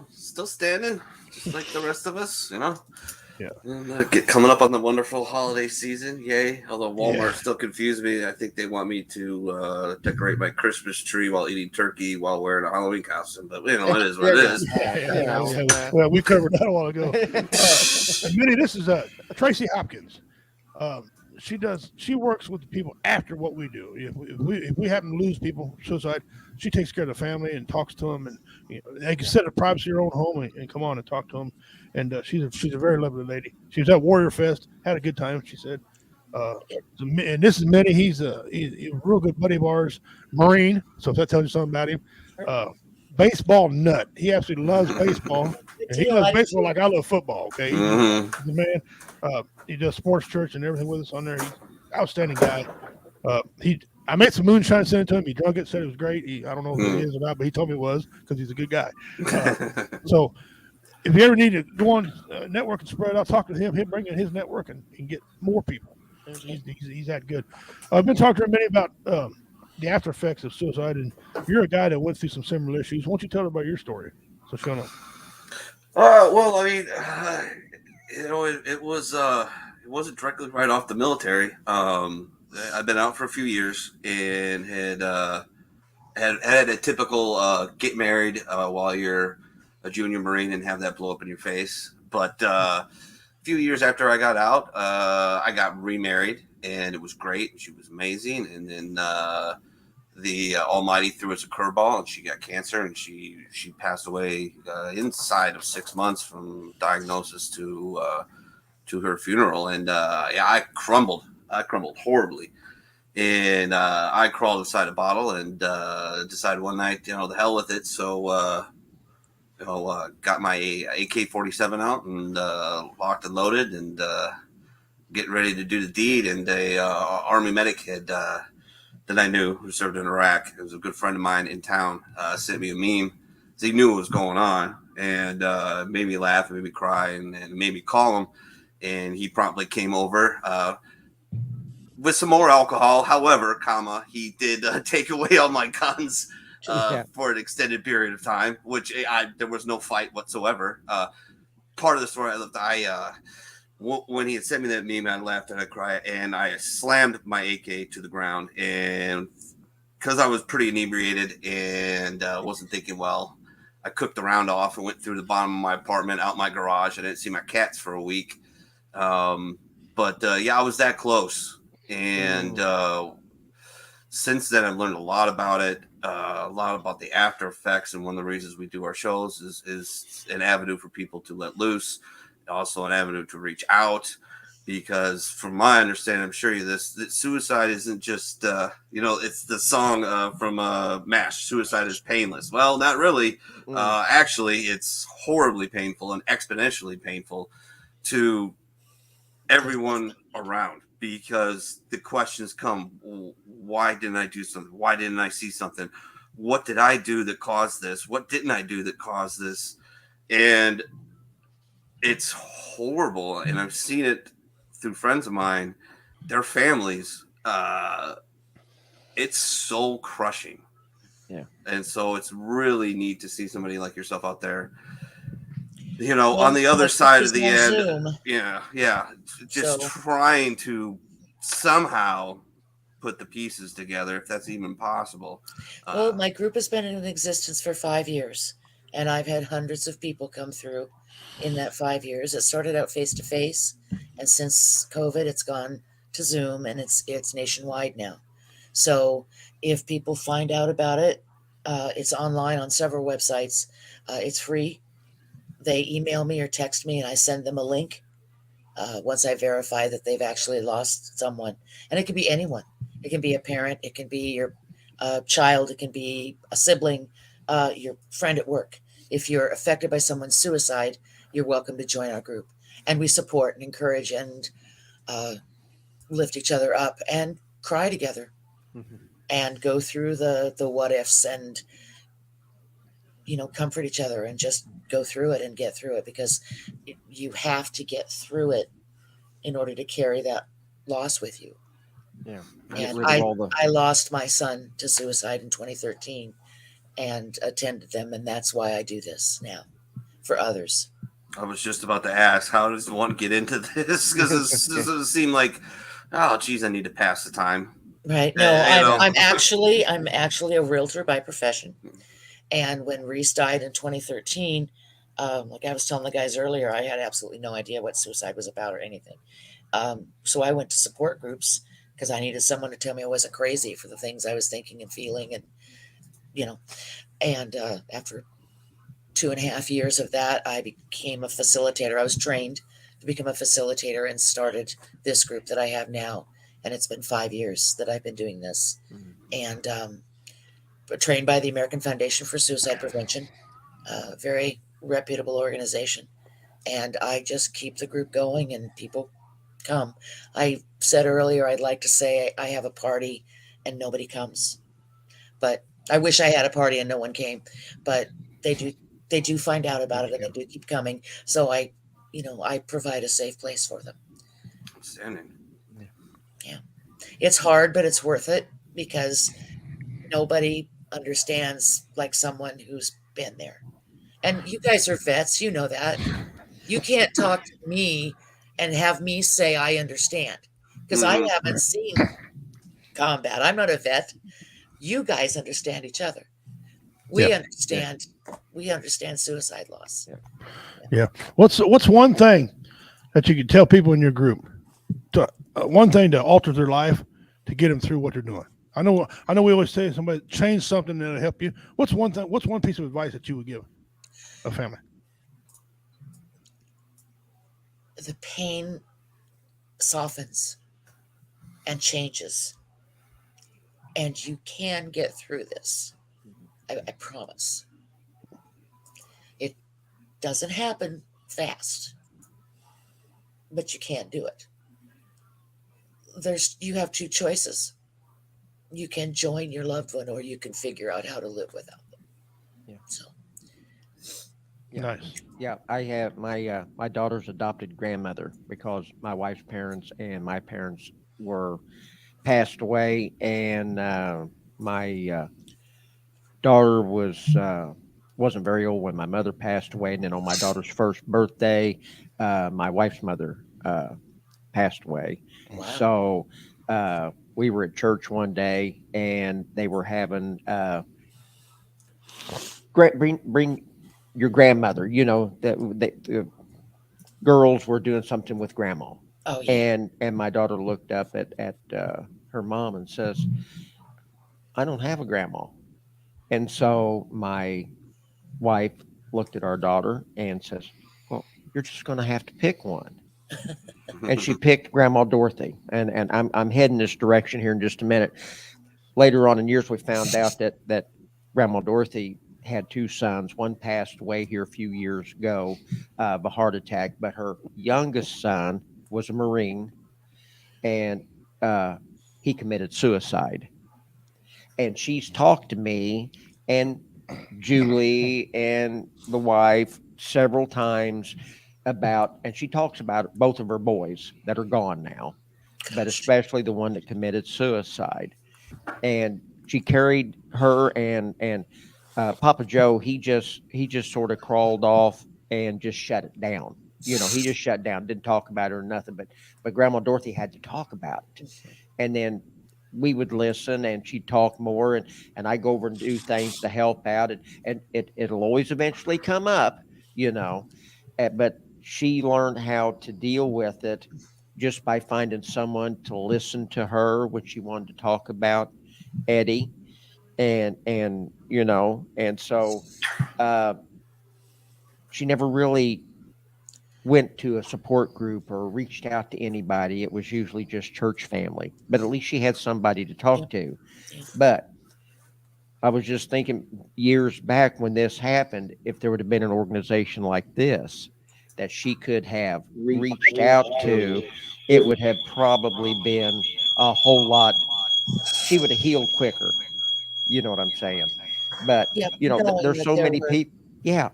Still standing, just like the rest of us, Yeah. And, coming up on the wonderful holiday season, yay. Although Walmart still confused me. I think they want me to decorate my Christmas tree while eating turkey while wearing a Halloween costume. But, it is what it is. Well, we covered that a while ago. And Minnie, this is Tracy Hopkins. She works with the people after what we do. If we happen to lose people, suicide, she takes care of the family and talks to them, and they can set a privacy in their own home and come on and talk to them. And she's a very lovely lady. She was at Warrior Fest, had a good time. She said, and this is Minnie. He's a real good buddy of ours, Marine. So if that tells you something about him, baseball nut. He absolutely loves baseball. And he loves baseball like I love football. Okay, he's the man. He does sports church and everything with us on there. He's an outstanding guy. I made some moonshine, sent it to him. He drunk it, said it was great. I don't know who he is or not, but he told me it was because he's a good guy. So if you ever need to go on network and spread out, talk to him. He'll bring in his network and get more people. He's that good. I've been talking to many about the after effects of suicide, and you're a guy that went through some similar issues. Why don't you tell her about your story? So she'll know. Well, I mean, it was it wasn't directly right off the military. I've been out for a few years and had a typical get married while you're a junior Marine and have that blow up in your face. But a few years after I got out, I got remarried, and it was great. She was amazing, and then the Almighty threw us a curveball, and she got cancer, and she passed away inside of 6 months from diagnosis to her funeral. And yeah, I crumbled horribly. And I crawled inside a bottle and decided one night, the hell with it. So, got my AK-47 out and locked and loaded and getting ready to do the deed. And a Army medic had that I knew who served in Iraq. It was a good friend of mine in town. Sent me a meme. So he knew what was going on, and made me laugh, and made me cry, and made me call him. And he promptly came over with some more alcohol. However, he did take away all my guns for an extended period of time, which there was no fight whatsoever. Part of the story when he had sent me that meme, I laughed and I cried, and I slammed my AK to the ground. And because I was pretty inebriated and wasn't thinking well, I cooked the round off and went through the bottom of my apartment, out my garage. I didn't see my cats for a week. But yeah, I was that close. And since then, I've learned a lot about it, a lot about the after effects. And one of the reasons we do our shows is an avenue for people to let loose, also an avenue to reach out. Because from my understanding, I'm sure you this, that suicide isn't just, it's the song from MASH, suicide is painless. Well, not really. Actually, it's horribly painful and exponentially painful to everyone around, because the questions come: why didn't I do something? Why didn't I see something? What did I do that caused this? What didn't I do that caused this? And it's horrible. And I've seen it through friends of mine, their families. It's soul crushing. Yeah. And so it's really neat to see somebody like yourself out there, on the other side of the end. Zoom. Yeah. Just trying to somehow put the pieces together, if that's even possible. Well, my group has been in existence for 5 years, and I've had hundreds of people come through in that 5 years. It started out face to face, and since COVID, it's gone to Zoom, and it's nationwide now. So if people find out about it, it's online on several websites. It's free. They email me or text me, and I send them a link once I verify that they've actually lost someone. And it can be anyone. It can be a parent. It can be your child. It can be a sibling, your friend at work. If you're affected by someone's suicide, you're welcome to join our group. And we support and encourage and lift each other up and cry together and go through the what ifs and, comfort each other and just go through it and get through it, because you have to get through it in order to carry that loss with you. Yeah. And I lost my son to suicide in 2013 and attended them. And that's why I do this now for others. I was just about to ask, how does one get into this? Because it seemed like, oh, geez, I need to pass the time. Right. No, I'm actually a realtor by profession. And when Reese died in 2013, like I was telling the guys earlier, I had absolutely no idea what suicide was about or anything. So I went to support groups because I needed someone to tell me I wasn't crazy for the things I was thinking and feeling. And, after 2.5 years of that, I became a facilitator. I was trained to become a facilitator and started this group that I have now. And it's been 5 years that I've been doing this. And trained by the American Foundation for Suicide Prevention, a very reputable organization. And I just keep the group going and people come. I said earlier, I'd like to say I have a party and nobody comes. But I wish I had a party and no one came. But they do find out about it and they do keep coming. So I provide a safe place for them. Outstanding. Yeah. It's hard, but it's worth it because nobody understands like someone who's been there. And you guys are vets, you know that. You can't talk to me and have me say, I understand. Because I haven't seen combat. I'm not a vet. You guys understand each other. We understand. We understand suicide loss. Yeah. What's one thing that you could tell people in your group? One thing to alter their life to get them through what they're doing. I know. We always say somebody change something that'll help you. What's one thing? What's one piece of advice that you would give a family? The pain softens and changes, and you can get through this. I promise. It doesn't happen fast, but you can do it. You have two choices. You can join your loved one, or you can figure out how to live without them. Yeah. So. Nice. Yeah, I have my daughter's adopted grandmother, because my wife's parents and my parents were passed away, and my daughter wasn't very old when my mother passed away, and then on my daughter's first birthday, my wife's mother passed away. Wow. So we were at church one day, and they were having bring your grandmother. You know that the girls were doing something with grandma. Oh, yeah. And my daughter looked up at her mom and says, "I don't have a grandma." And so my wife looked at our daughter and says, "Well, you're just going to have to pick one." And she picked Grandma Dorothy. And I'm heading this direction here in just a minute. Later on in years, we found out that Grandma Dorothy had two sons. One passed away here a few years ago of a heart attack, but her youngest son was a Marine, and he committed suicide. And she's talked to me and Julie and the wife several times about, and she talks about both of her boys that are gone now, but especially the one that committed suicide. And she carried her, and Papa Joe, he just sort of crawled off and just shut it down. You know, he just shut down, didn't talk about it or nothing. But Grandma Dorothy had to talk about it, and then we would listen, and she'd talk more, and I go over and do things to help out, and it'll always eventually come up, you know. But she learned how to deal with it just by finding someone to listen to her when she wanted to talk about Eddie, and you know, and so she never really went to a support group or reached out to anybody. It was usually just church family, but at least she had somebody to talk to. But I was just thinking, years back when this happened, if there would have been an organization like this that she could have reached out to, it would have probably been a whole lot. She would have healed quicker. You know what I'm saying? But you know, there's so many people. Yeah.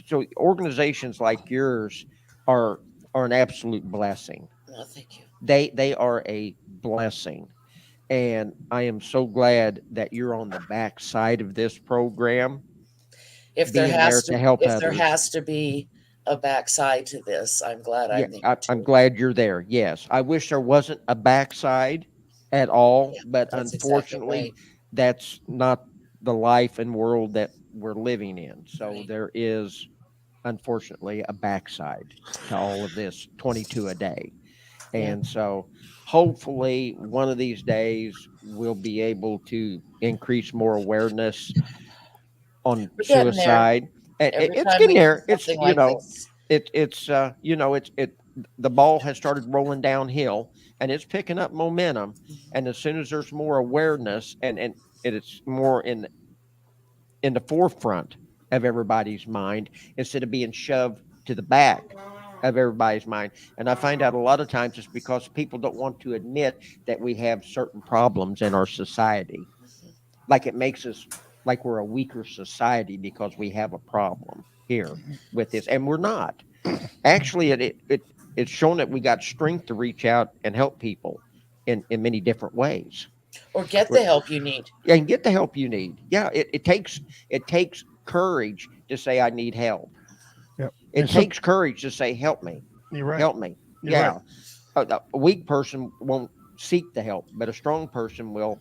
So organizations like yours are an absolute blessing. Well, thank you. They are a blessing. And I am so glad that you're on the back side of this program. If there has to be a backside to this, I'm glad I'm there. I'm glad you're there. Yes. I wish there wasn't a backside at all, but unfortunately, that's not the life and world that we're living in. So there is, unfortunately, a backside to all of this, 22 a day. And so hopefully one of these days we'll be able to increase more awareness on suicide. And it's getting there. It's, you know, it's the ball has started rolling downhill, and it's picking up momentum. And as soon as there's more awareness and it's more in the forefront of everybody's mind, instead of being shoved to the back of everybody's mind. And I find out a lot of times it's because people don't want to admit that we have certain problems in our society. Like it makes us like we're a weaker society because we have a problem here with this. And we're not. Actually, it's shown that we got strength to reach out and help people in many different ways. Or get the help you need. Yeah, and get the help you need. Yeah, it takes courage to say I need help. Yep. It takes courage to say help me. You're right. Help me. Yeah. A weak person won't seek the help, but a strong person will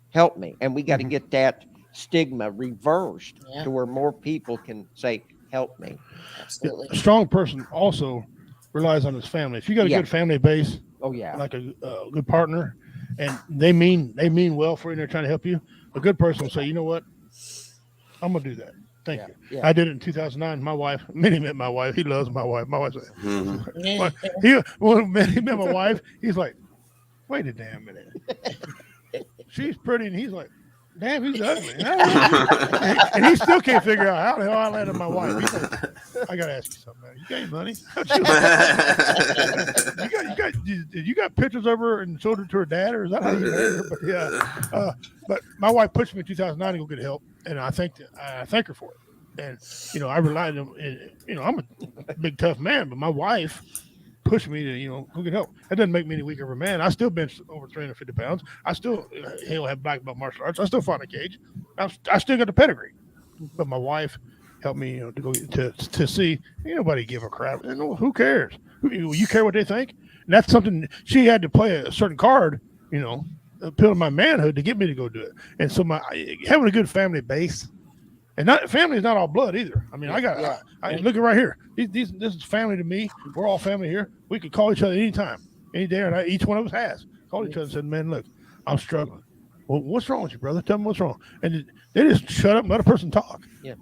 help me. And we got to get that stigma reversed to where more people can say, help me. Absolutely. A strong person also relies on his family. If you got a good family base, like a good partner, and they mean well for you, and they're trying to help you, a good person will say, you know what, I'm gonna do that. Thank you. Yeah. I did it in 2009. My wife, Minnie met my wife. He loves my wife. My wife's like, when Minnie met my wife, he's like, wait a damn minute. She's pretty, and he's like, damn, he's ugly. And he still can't figure out how the hell I landed my wife. He's like, I gotta ask you something, man. You got any money? you got pictures of her and showed it to her dad, or is that how you married her? But yeah, but my wife pushed me in 2009 to go get help, and I thank her for it. And I relied on, I'm a big tough man, but my wife pushed me to go get help. That doesn't make me any weaker of a man. I still bench over 350 pounds. I still have black belt martial arts. I still fought in a cage. I still got the pedigree. But my wife helped me to go to see. Ain't nobody give a crap. Who cares? You care what they think? And that's something she had to play a certain card. Appeal to my manhood to get me to go do it. And so having a good family base. And family is not all blood either. I mean, I look at right here. This is family to me. We're all family here. We could call each other anytime, any day or night. Each one of us has called each other and said, "Man, look, I'm struggling. Well, what's wrong with you, brother? Tell me what's wrong." And they just shut up and let a person talk. Yeah.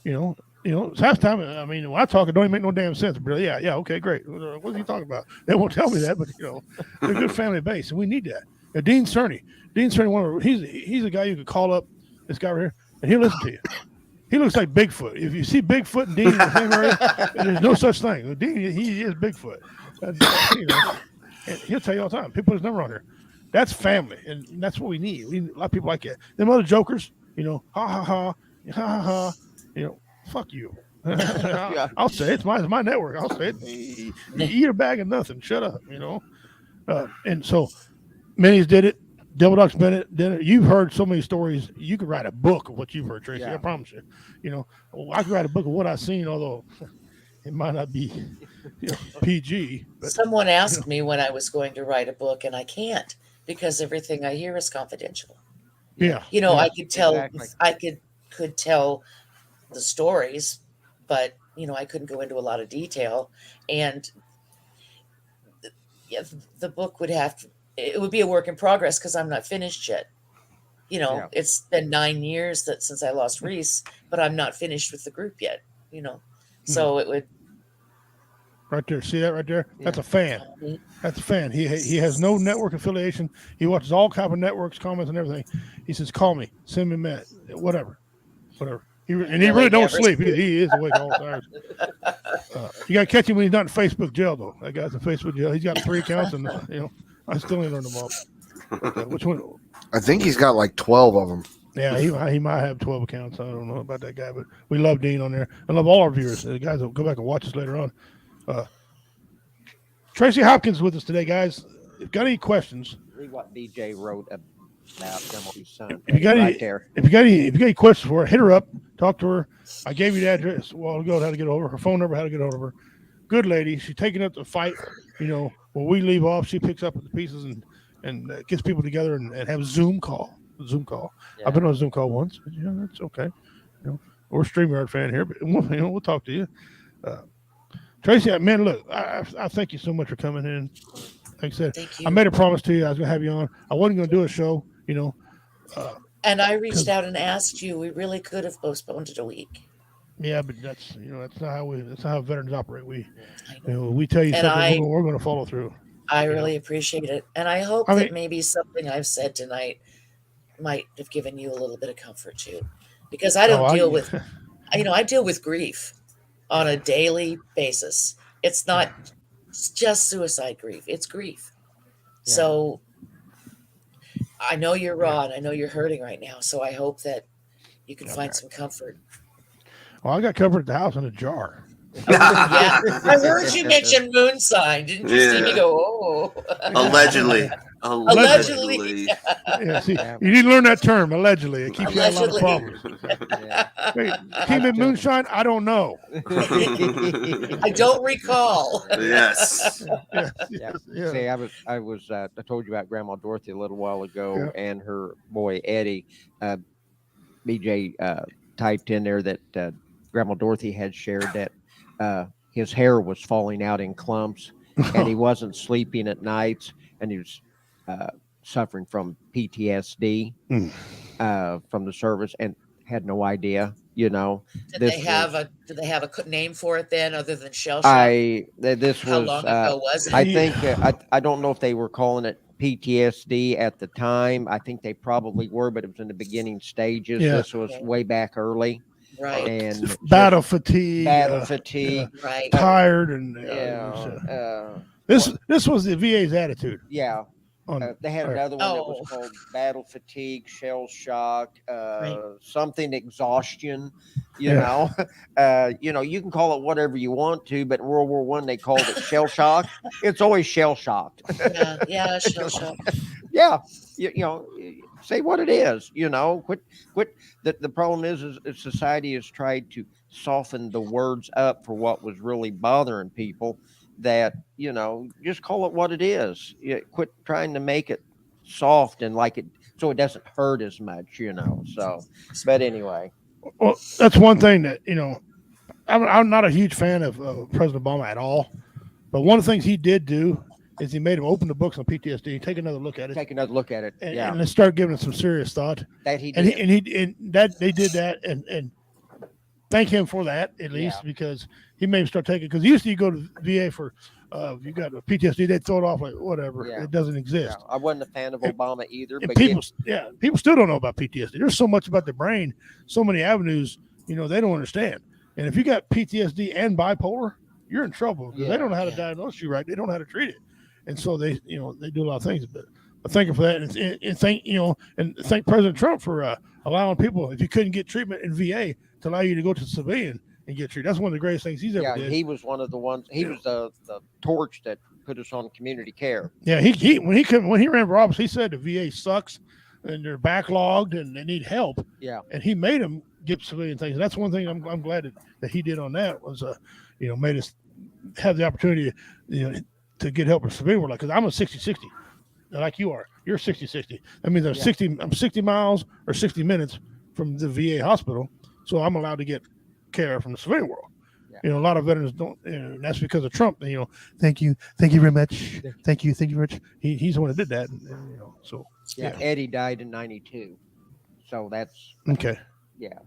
It's half the time. I mean, when I talk, it don't even make no damn sense. But yeah, okay, great. What are you talking about? They won't tell me that, but they're a good family base, and we need that. Dean Cerny, he's a guy you could call up. This guy right here. And he'll listen to you. He looks like Bigfoot. If you see Bigfoot and Dean in the same area, there's no such thing. Dean, he is Bigfoot. And he'll tell you all the time. People put his number on there. That's family, and that's what we need. We need a lot of people like that. Them other jokers, ha ha ha, ha ha ha. Fuck you. I'll say it. It's my network. I'll say it. You eat a bag of nothing. Shut up. And so, Minnie's did it. Devil Ducks Bennett did it. You've heard so many stories. You could write a book of what you've heard, Tracy. I promise you. I could write a book of what I've seen, although it might not be PG. But, someone asked me when I was going to write a book, and I can't because everything I hear is confidential. Yeah. I could tell. Exactly. I could tell the stories, but I couldn't go into a lot of detail, and the book would have to. It would be a work in progress because I'm not finished yet. It's been 9 years since I lost Reese, but I'm not finished with the group yet. So it would. Right there, see that right there? Yeah. That's a fan. That's a fan. He has no network affiliation. He watches all kind of networks, comments, and everything. He says, "Call me, send me a minute, whatever." He really don't sleep. He is awake all the time. You got to catch him when he's not in Facebook jail, though. That guy's in Facebook jail. He's got 3 accounts, and I still ain't learned them all. Which one? I think he's got like 12 of them. Yeah, he might have 12 accounts. I don't know about that guy, but we love Dean on there. I love all our viewers. The guys will go back and watch us later on. Tracy Hopkins with us today, guys. If you got any questions? Read what DJ wrote about Demo's son. If you got any questions for her, hit her up. Talk to her. I gave you the address a while ago how to get over her phone number, how to get over her. Good lady. She's taking up the fight. When we leave off, she picks up the pieces and gets people together and have a Zoom call. Yeah. I've been on a Zoom call once. Yeah, that's okay. We're a StreamYard fan here, but we'll talk to you. Tracy, man, look, I thank you so much for coming in. Like I said, I made a promise to you I was going to have you on. I wasn't going to do a show, and I reached out and asked you. We really could have postponed it a week. Yeah, but that's not how veterans operate. We tell you something, we're going to follow through. I really appreciate it, and I hope that maybe something I've said tonight might have given you a little bit of comfort too, because I don't deal with, I deal with grief on a daily basis. It's not just suicide grief; it's grief. Yeah. So I know you're raw, and I know you're hurting right now. So I hope that you can find some comfort. Well, I got covered at the house in a jar. Yeah, I heard you mention moon sign. Didn't you see me go? Oh, allegedly. Allegedly. Yeah, see, you need to learn that term, allegedly. It keeps you out of a lot of Allegedly. problems. Hey, came in moonshine? I don't know. I don't recall. Yes. Yes, Yeah. yes, See, yeah. I told you about Grandma Dorothy a little while ago, Yeah. and her boy Eddie. BJ typed in there that Grandma Dorothy had shared that his hair was falling out in clumps, and he wasn't sleeping at nights, and he was suffering from PTSD from the service, and had no idea. Did they have a name for it then, other than shell shock? How long ago was it? I think I don't know if they were calling it PTSD at the time. I think they probably were, but it was in the beginning stages. Yeah. This was way back early. Right. And Battle fatigue. Right. Tired and this was the VA's attitude. Yeah. They had another one that was called battle fatigue, shell shock, something exhaustion. You know, you can call it whatever you want to, but in World War I they called it shell shock. It's always shell shocked. Yeah, shell shock. Yeah, say what it is. Quit. The problem is society has tried to soften the words up for what was really bothering people. That just call it what it is. Quit trying to make it soft and like it so it doesn't hurt as much. So, but anyway. Well, that's one thing that I'm not a huge fan of President Obama at all. But one of the things he did do is he made him open the books on PTSD, take another look at it, and let's start giving it some serious thought. That he did. And that they did that, and thank him for that at least, because he made him start taking. Because usually you go to VA for you got a PTSD, they throw it off like whatever, it doesn't exist. I wasn't a fan of Obama either. But people still don't know about PTSD. There's so much about the brain, so many avenues, they don't understand. And if you got PTSD and bipolar, you're in trouble because they don't know how to diagnose you right. They don't know how to treat it, and so they do a lot of things. But thank you for that, and thank President Trump for allowing people, if you couldn't get treatment in VA, to allow you to go to civilian and get treated. That's one of the greatest things he's ever did. He was one of the ones. He was the torch that put us on community care. Yeah, when he ran for office, he said the VA sucks and they're backlogged and they need help. Yeah, and he made them get civilian things. And that's one thing I'm glad that he did on that was made us have the opportunity to get help with civilian work. Because I'm a 60-60, like you are. You're 60-60. That means I'm 60 miles or 60 minutes from the VA hospital, so I'm allowed to get care from the civilian world. A lot of veterans don't, and that's because of Trump. Thank you very much. Thank you very much. He's the one that did that. So Eddie died in '92, so that's okay. Yeah,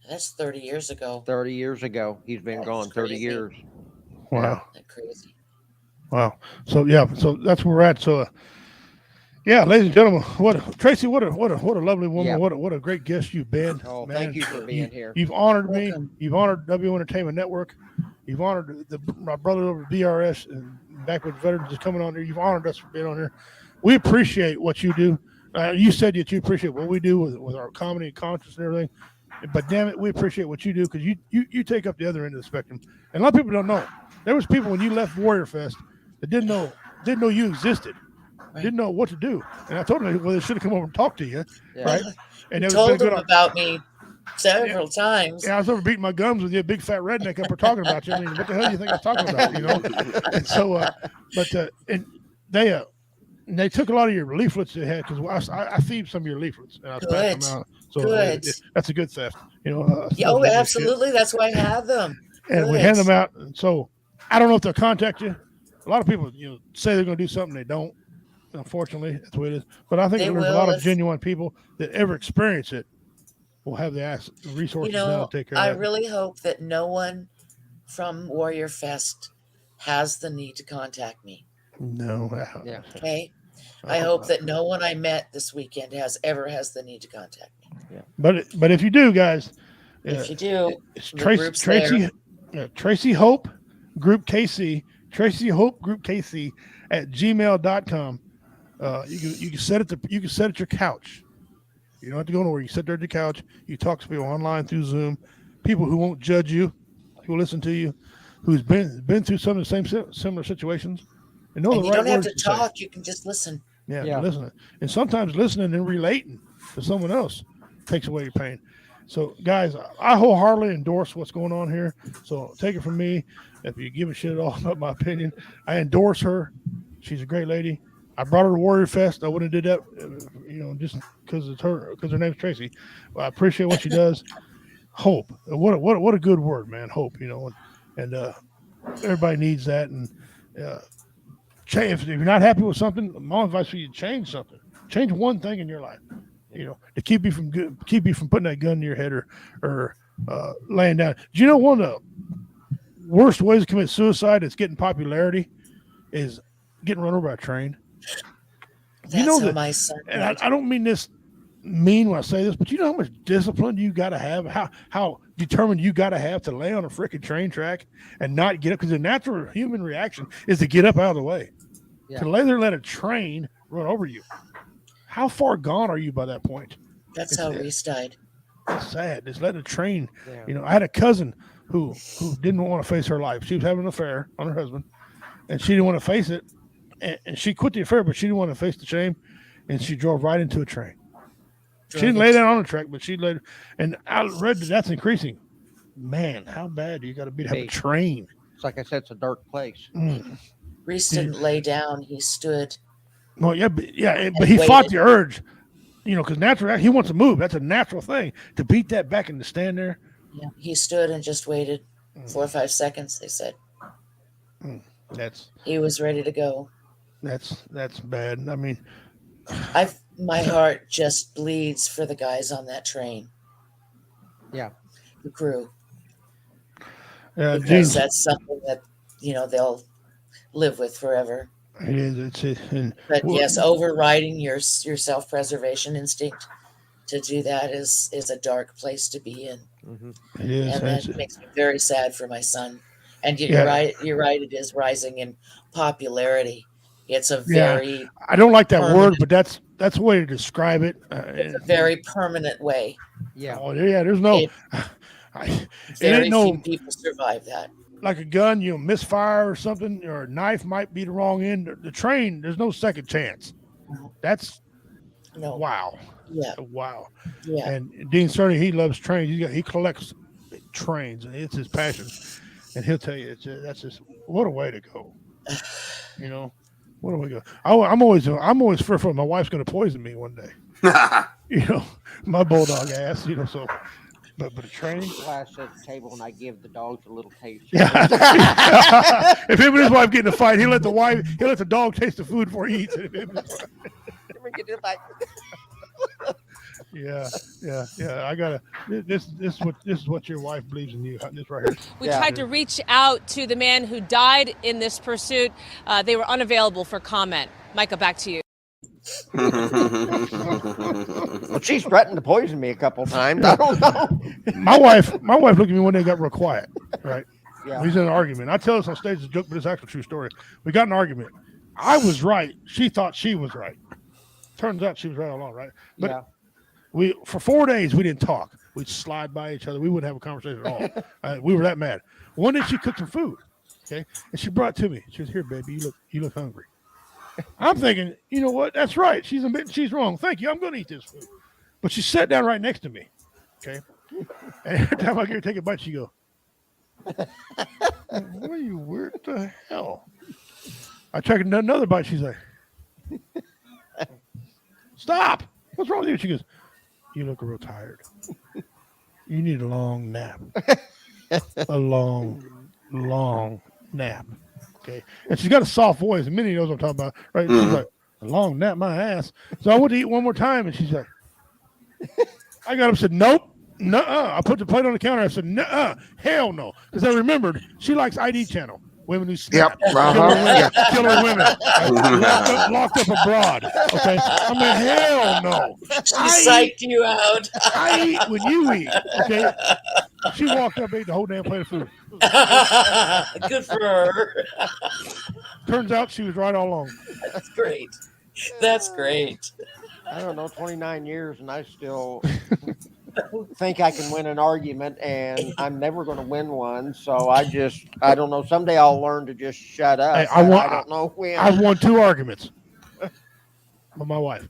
that's 30 years ago. 30 years ago, he's been gone. 30 years. Wow, that's crazy. Wow. So that's where we're at. So. Ladies and gentlemen, Tracy, what a lovely woman. Yeah. What a great guest you've been. Oh, man. Thank you for being here. You've honored me. You've honored W Entertainment Network. You've honored my brother over at BRS and back with veterans is coming on there. You've honored us for being on here. We appreciate what you do. You said that you appreciate what we do with our comedy and conscience and everything. But damn it, we appreciate what you do because you take up the other end of the spectrum. And a lot of people don't know. There was people when you left Warrior Fest that didn't know you existed. Right. Didn't know what to do, and I told them, well, they should have come over and talked to you, right? And you told them about me several times. Yeah, I was over beating my gums with you, big fat redneck up there talking about you. I mean, what the hell do you think I was talking about? And so, and they took a lot of your leaflets they had because I thieved some of your leaflets and I was passing them out. So that's a good theft, absolutely. That's why I have them. And we hand them out, and so I don't know if they'll contact you. A lot of people, say they're going to do something, they don't. Unfortunately, that's the way it is. But I think there's a lot of genuine people that ever experience it will have the resources now to take care of it. I really hope that no one from Warrior Fest has the need to contact me. No. Yeah. Okay. I hope that no one I met this weekend has the need to contact me. Yeah. But if you do, guys, if you do, it's Tracy Hope Group KC, Tracy Hope Group KC at gmail.com. You can set it at your couch. You don't have to go nowhere. You sit there at your couch. You talk to people online through Zoom. People who won't judge you, who will listen to you, who's been through some of the same similar situations, and know And the you right don't have words to say. talk. You can just listen. Yeah, listening. And sometimes listening and relating to someone else takes away your pain. So, guys, I wholeheartedly endorse what's going on here. So take it from me. If you give a shit at all about my opinion, I endorse her. She's a great lady. I brought her to Warrior Fest. I wouldn't have did that, just because it's her, because her name's Tracy. But I appreciate what she does. Hope. What a good word, man. Hope. And everybody needs that. And change. If you're not happy with something, my advice for you: change something. Change one thing in your life. To keep you from putting that gun to your head or laying down. Do you know one of the worst ways to commit suicide is getting popularity is getting run over by a train? That's how my son. And I don't mean this mean when I say this, but you know how much discipline you got to have, how determined you got to have to lay on a freaking train track and not get up, because the natural human reaction is to get up out of the way. Yeah. To lay there and let a train run over you. How far gone are you by that point? That's how Reese died. It's sad. Just letting a train. Yeah. I had a cousin who didn't want to face her life. She was having an affair on her husband, and she didn't want to face it. And she quit the affair, but she didn't want to face the shame, and she drove right into a train. She didn't lay down on the track, but she laid. And I read that's increasing. Man, how bad do you got to be to have a train? It's like I said, it's a dark place. Reese didn't lay down. He stood. Well, but he fought the urge, because naturally he wants to move. That's a natural thing to beat that back and to stand there. Yeah, he stood and just waited 4 or 5 seconds. They said he was ready to go. That's bad. I mean, my heart just bleeds for the guys on that train. Yeah, the crew. Because that's something that they'll live with forever. It is. But yes, overriding your self-preservation instinct to do that is a dark place to be in. Mm-hmm. It is, and that makes me very sad for my son. And you're right. You're right. It is rising in popularity. It's a very. I don't like that word, but that's a way to describe it. It's a very permanent way. Yeah. Oh yeah. There's no. Very few people survive that. Like a gun, misfire or something, or a knife might be the wrong end. The train, there's no second chance. That's wow. Yeah. Wow. Yeah. And Dean Cerny, he loves trains. He collects trains, and it's his passion. And he'll tell you, that's just what a way to go. What a way to go. I'm always fearful my wife's going to poison me one day. My bulldog ass. So. But a train. Glass at the table, and I give the dogs a little taste. Yeah. If him and his wife get in a fight, he'll let the dog taste the food before he eats it. Yeah. I gotta. This is what your wife believes in you. This right here. We tried to reach out to the man who died in this pursuit. They were unavailable for comment. Micah, back to you. Well, she's threatened to poison me a couple times. I don't know. My wife looked at me one day and got real quiet. Right? Yeah. We was in an argument. I tell this on stage as a joke, but it's actually a true story. We got in an argument. I was right. She thought she was right. Turns out she was right all along, right? But for 4 days we didn't talk. We'd slide by each other. We wouldn't have a conversation at all. We were that mad. One day she cooked some food, okay, and she brought it to me. She was, "Here, baby, you look hungry." I'm thinking, you know what? That's right. She's wrong. Thank you. I'm going to eat this food. But she sat down right next to me, okay? And every time I get her to take a bite, she go, "What are you? What the hell?" I took another bite. She's like, "Stop! What's wrong with you?" She goes, "You look real tired. You need a long nap. A long nap." Okay. And she's got a soft voice, and Minnie knows what I'm talking about, right? She's like, "A long nap, my ass." So I went to eat one more time, and she's like, I got up and said, "Nope. Nuh-uh." I put the plate on the counter. I said, "Nuh-uh. Hell no." Because I remembered she likes ID channel. Women who snap. Killer women. Locked up abroad. Okay. I mean, hell no. She psyched you out. I eat when you eat. Okay. She walked up and ate the whole damn plate of food. Good for her. Turns out she was right all along. That's great. That's great. I don't know, 29 years, and I still think I can win an argument, and I'm never going to win one. So I don't know. Someday I'll learn to just shut up. Hey, I don't know when. I've won 2 arguments with my wife.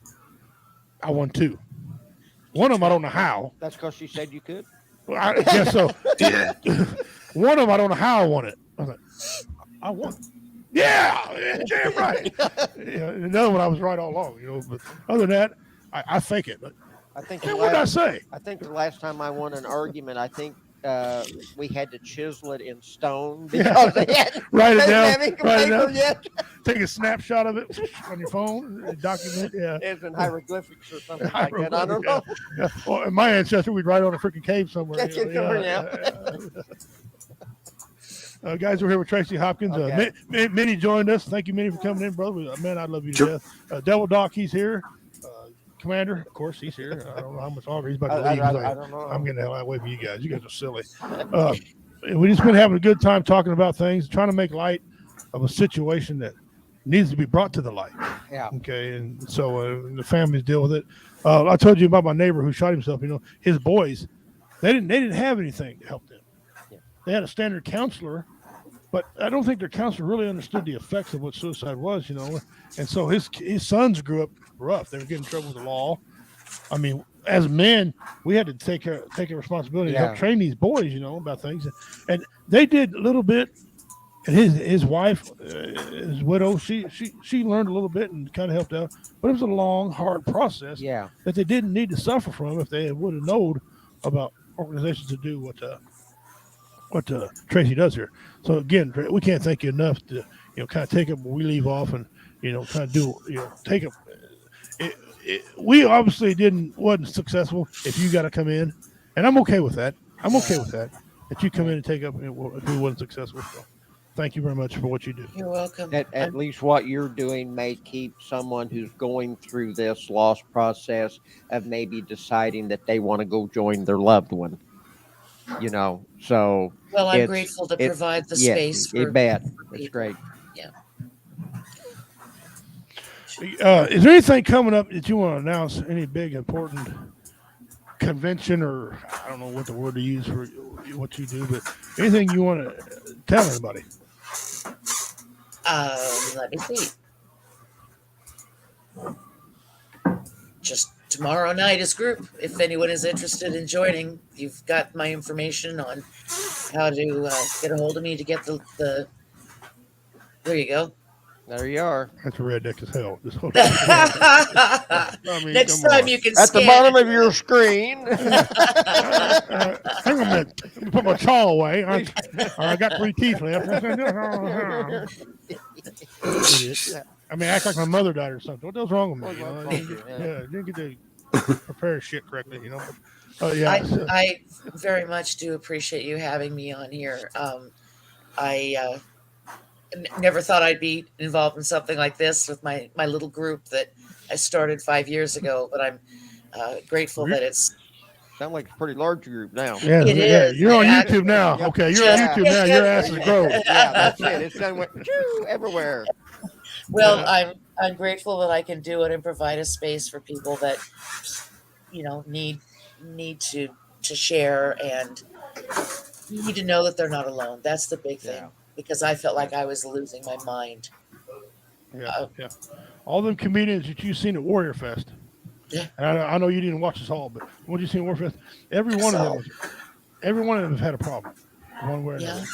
I won 2. One of them I don't know how. That's because she said you could. Well, I guess so. Yeah. One of them I don't know how I won it. I was like, I won. Yeah, damn right. Another one I was right all along. But other than that, I fake it. But I think. what did I say? I think the last time I won an argument, I think we had to chisel it in stone because they hadn't Write it down. write it down. Yet. Take a snapshot of it on your phone. Document. Yeah. It's in hieroglyphics or something like that. I don't know. Yeah. Well, in my ancestor, we'd write on a freaking cave somewhere. Guys, we're here with Tracy Hopkins. Okay. Minnie joined us. Thank you, Minnie, for coming in, brother. Man, I love you to death. Devil Doc, he's here. Commander, of course, he's here. I don't know how much longer he's about to leave. I don't know. I'm getting the hell away from you guys. You guys are silly. We just been having a good time talking about things, trying to make light of a situation that needs to be brought to the light. Yeah. Okay, and so the families deal with it. I told you about my neighbor who shot himself. His boys, they didn't have anything to help them. Yeah. They had a standard counselor, but I don't think their counselor really understood the effects of what suicide was. And so his sons grew up rough. They were getting in trouble with the law. I mean, as men, we had to take a responsibility to help train these boys, about things. And they did a little bit. And his wife, his widow, she learned a little bit and kind of helped out. But it was a long, hard process that they didn't need to suffer from if they would have known about organizations to do what Tracy does here. So again, we can't thank you enough to kind of take it when we leave off and kind of do take it. We obviously wasn't successful if you got to come in, and I'm okay with that. That you come in and take up if we wasn't successful. So thank you very much for what you do. You're welcome. At least what you're doing may keep someone who's going through this loss process of maybe deciding that they want to go join their loved one. So well, I'm grateful to provide the space for it's great. Yeah. Is there anything coming up that you want to announce? Any big important convention, or I don't know what the word to use for what you do, but anything you want to tell everybody? Let me see. Just tomorrow night is group. If anyone is interested in joining, you've got my information on how to get a hold of me to get the. There you go. There you are. That's redneck as hell. Just hold Next time you can at the bottom of your screen. Hang on a minute. Let me put my chaw away. I got 3 teeth left. I mean, act like my mother died or something. What the hell's wrong with me? Didn't get to prepare shit correctly, I very much do appreciate you having me on here. I never thought I'd be involved in something like this with my little group that I started 5 years ago, but I'm grateful that it's sounds like a pretty large group now. Yeah, it is. You're on YouTube now. Okay, you're on YouTube now. Your ass is grown. Yeah, that's it. It's done went everywhere. Well, I'm grateful that I can do it and provide a space for people that need to share and need to know that they're not alone. That's the big thing. Because I felt like I was losing my mind. Yeah. All them comedians that you've seen at Warrior Fest. Yeah. And I know you didn't watch us all, but what you seen at Warrior Fest? Every one of them has had a problem, one way or another.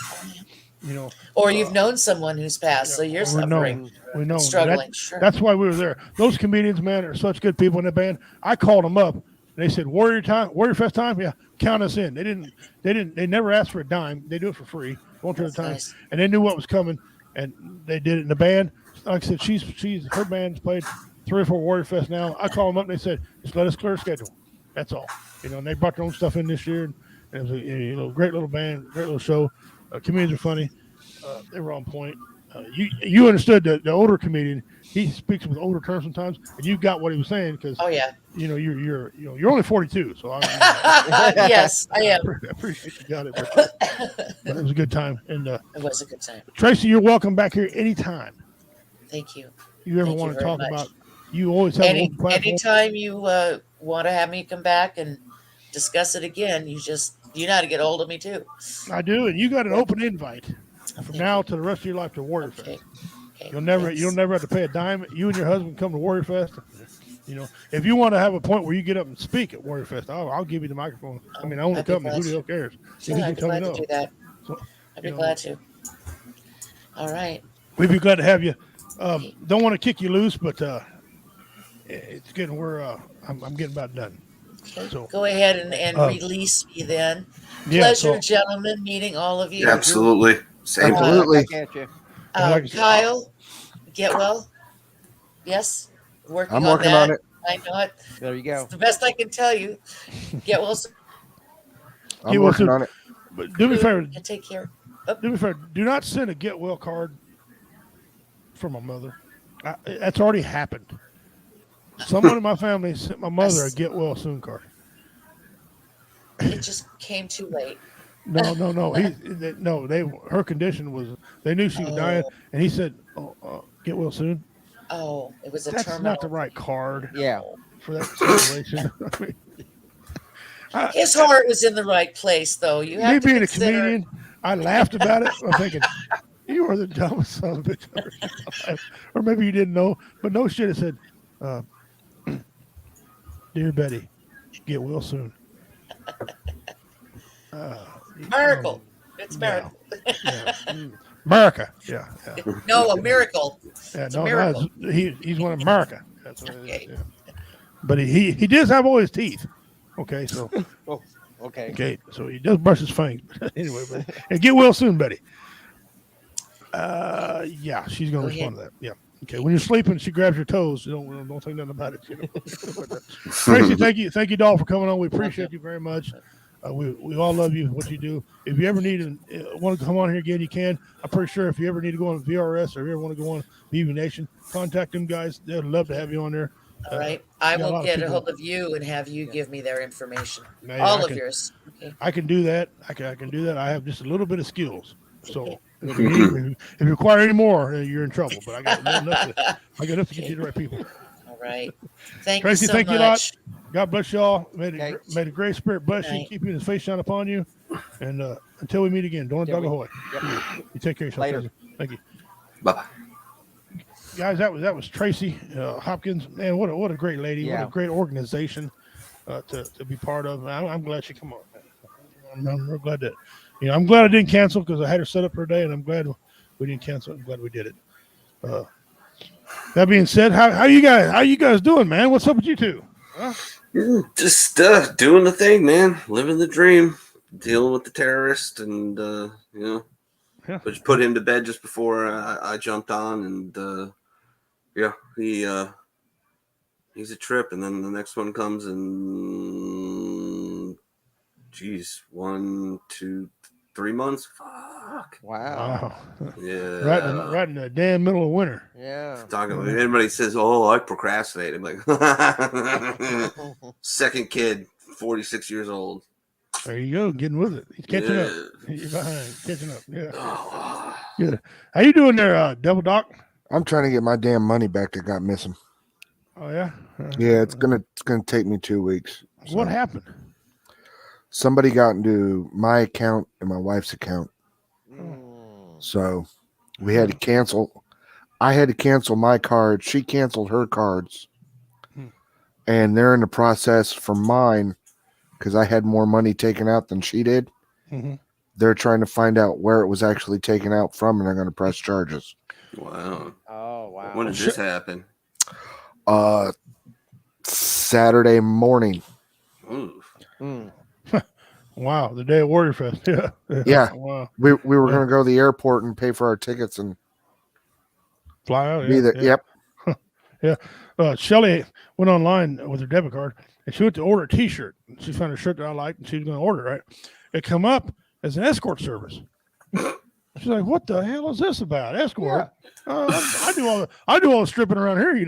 Or you've known someone who's passed, so you're suffering. We know. Struggling. That's why we were there. Those comedians, man, are such good people in the band. I called them up. They said, Warrior Fest time? Yeah, count us in. They never asked for a dime. They do it for free. One at a time. Nice. And they knew what was coming, and they did it in the band. Like I said, her band's played 3 or 4 Warrior Fest now. I called them up and they said, just let us clear a schedule. That's all. And they brought their own stuff in this year. And it was a great little band, great little show. Comedians are funny. They were on point. You understood the older comedian. He speaks with older terms sometimes, and you got what he was saying because you're only 42, so yes, I am. I appreciate you got it. But it was a good time, and it was a good time. Tracy, you're welcome back here anytime. Thank you. You ever want to talk about? You always have a platform. Anytime you want to have me come back and discuss it again, you know how to get a hold of me too. I do, and you got an open invite from now to the rest of your life to Warrior Fest. You'll never have to pay a dime. You and your husband come to Warrior Fest. You know, if you want to have a point where you get up and speak at Warrior Fest, I'll give you the microphone. I mean, I own the company. Who the hell cares? Sure, I'd be glad to do that. I'd be glad to. All right. We'd be glad to have you. Don't want to kick you loose, but it's getting where I'm getting about done. Okay. So go ahead and release me then. Yeah, Pleasure, gentlemen, meeting all of you. Yeah, absolutely. Same. Absolutely. Kyle, get well. Yes, working I'm on working that. on it. I know it. There you go. It's the best I can tell you. Get well. I'm working on it. But do me a favor. And take care. Do me a favor. Do not send a get well card from my mother. That's already happened. Someone in my family sent my mother a get well soon card. It just came too late. No. Her condition was, they knew she was dying, and he said, get well soon. Oh, it was a That's terminal. not the right card. Yeah. For that situation. His heart was in the right place, though. You have Me to being consider. a comedian, I laughed about it. I'm thinking, you are the dumbest son of a bitch I've ever seen in my life. Or maybe you didn't know, but no shit. It said, dear Betty, get well soon. Miracle. It's miracle. America. Yeah. No, a miracle. Yeah, It's a miracle. He's one of America. That's what it is. Yeah. But he does have all his teeth. Okay, so. Oh, okay. Okay, so he does brush his fangs. Anyway, and get well soon, Betty. Yeah, she's gonna respond to that. Yeah. Okay. When you're sleeping, she grabs your toes. You don't think nothing about it. You know? Tracy, thank you, doll, for coming on. We appreciate you very much. We all love you, what you do. If you ever need want to come on here again, you can. I'm pretty sure if you ever need to go on VRS or if you ever want to go on BB Nation, contact them guys. They'd love to have you on there. All right. I will get a hold of you and have you give me their information. All of yours. Okay. I can do that. I can do that. I have just a little bit of skills. So if you require any more, you're in trouble. But I got enough to get you the right people. All right. Thank Tracy, you so thank much. you a lot. God bless y'all. May the great spirit bless you, keep you in his face shine upon you. And until we meet again, don't dog ahoy. You take care of yourself. Later. Thank you. Bye-bye. Guys, that was Tracy Hopkins. Man, what a great lady. Yeah. What a great organization to be part of. I'm glad she come on. I'm real glad that, I'm glad I didn't cancel because I had her set up for a day, and I'm glad we didn't cancel. I'm glad we did it. That being said, how you guys doing, man? What's up with you two? Huh? Just doing the thing, man. Living the dream. Dealing with the terrorist, and just put him to bed just before I jumped on, and he's a trip. And then the next one comes in 1, 2, 3 months. Fuck. Wow. Yeah. Right in the damn middle of winter. Yeah. Everybody says, "Oh, I procrastinate." I'm like, second kid, 46 years old. There you go, getting with it. He's catching up. He's behind, catching up. Yeah. Good. How you doing there, Devil Doc? I'm trying to get my damn money back that got missing. Oh yeah. Yeah, it's gonna take me 2 weeks. So. What happened? Somebody got into my account and my wife's account. So we had to cancel. I had to cancel my card. She canceled her cards. And they're in the process for mine because I had more money taken out than she did. Mm-hmm. They're trying to find out where it was actually taken out from, and they're going to press charges. Wow. Oh, wow. When did this happen? Saturday morning. Wow, the day of Warrior Fest. Yeah. Yeah. Wow. We were going to go to the airport and pay for our tickets and fly out. be there. Yeah. Yep. Yeah. Shelly went online with her debit card and she went to order a T-shirt. She found a shirt that I liked and she was going to order it. Right. It come up as an escort service. She's like, "What the hell is this about? Escort? I do all the stripping around here,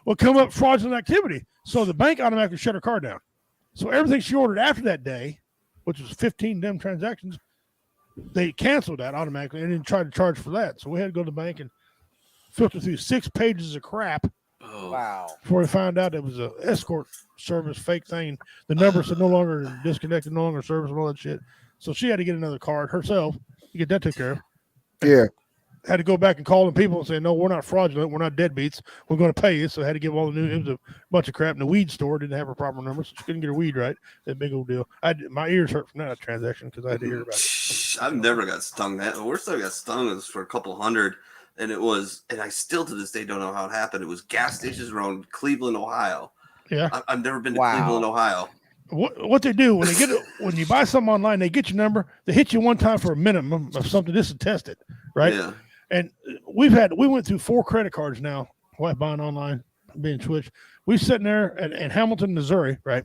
Well, come up fraudulent activity. So the bank automatically shut her card down. So everything she ordered after that day, which was 15 damn transactions, they canceled that automatically and then tried to charge for that. So we had to go to the bank and filter through 6 pages of crap Wow. Before we found out it was a escort service fake thing. The number said no longer disconnected, no longer service, and all that shit. So she had to get another card herself to get that took care of. Yeah. Had to go back and call them people and say, no, we're not fraudulent. We're not deadbeats. We're going to pay you. So I had to give all the new. It was a bunch of crap. And the weed store didn't have her proper number, so she couldn't get her weed right. That big old deal. My ears hurt from that transaction because I had to hear about it. I've never got stung. That the worst I got stung was for a couple hundred, and it was, and I still to this day don't know how it happened. It was gas stations around Cleveland, Ohio. Yeah, I've never been to Cleveland, Ohio. What they do when they get it, when you buy something online, they get your number. They hit you one time for a minimum of something. This is tested, right? Yeah. And we went through 4 credit cards now. Wife buying online, being switched. We sitting there in Hamilton, Missouri, right?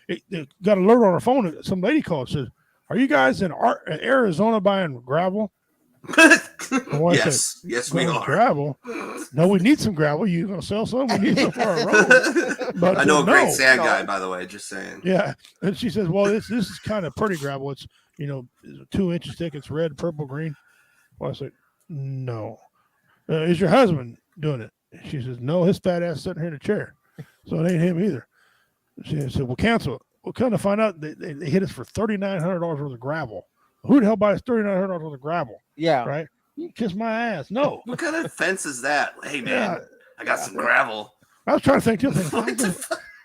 It got an alert on our phone. Some lady called and says, "Are you guys in Arizona buying gravel?" Yes, we are. Gravel? No, we need some gravel. You gonna sell some? We need some for our road. But I know a great sand guy, by the way. Just saying. Yeah, and she says, "Well, this is kind of pretty gravel. It's 2 inches thick. It's red, purple, green." Well, I said, "No, is your husband doing it?" She says, "No, his fat ass sitting here in a chair, so it ain't him either." She said, "Well, cancel it." We'll come to find out they hit us for $3,900 worth of gravel. Who the hell buys $3,900 worth of gravel? Yeah, right. You kiss my ass. No. What kind of fence is that? Hey man, I got some gravel. I was trying to think too.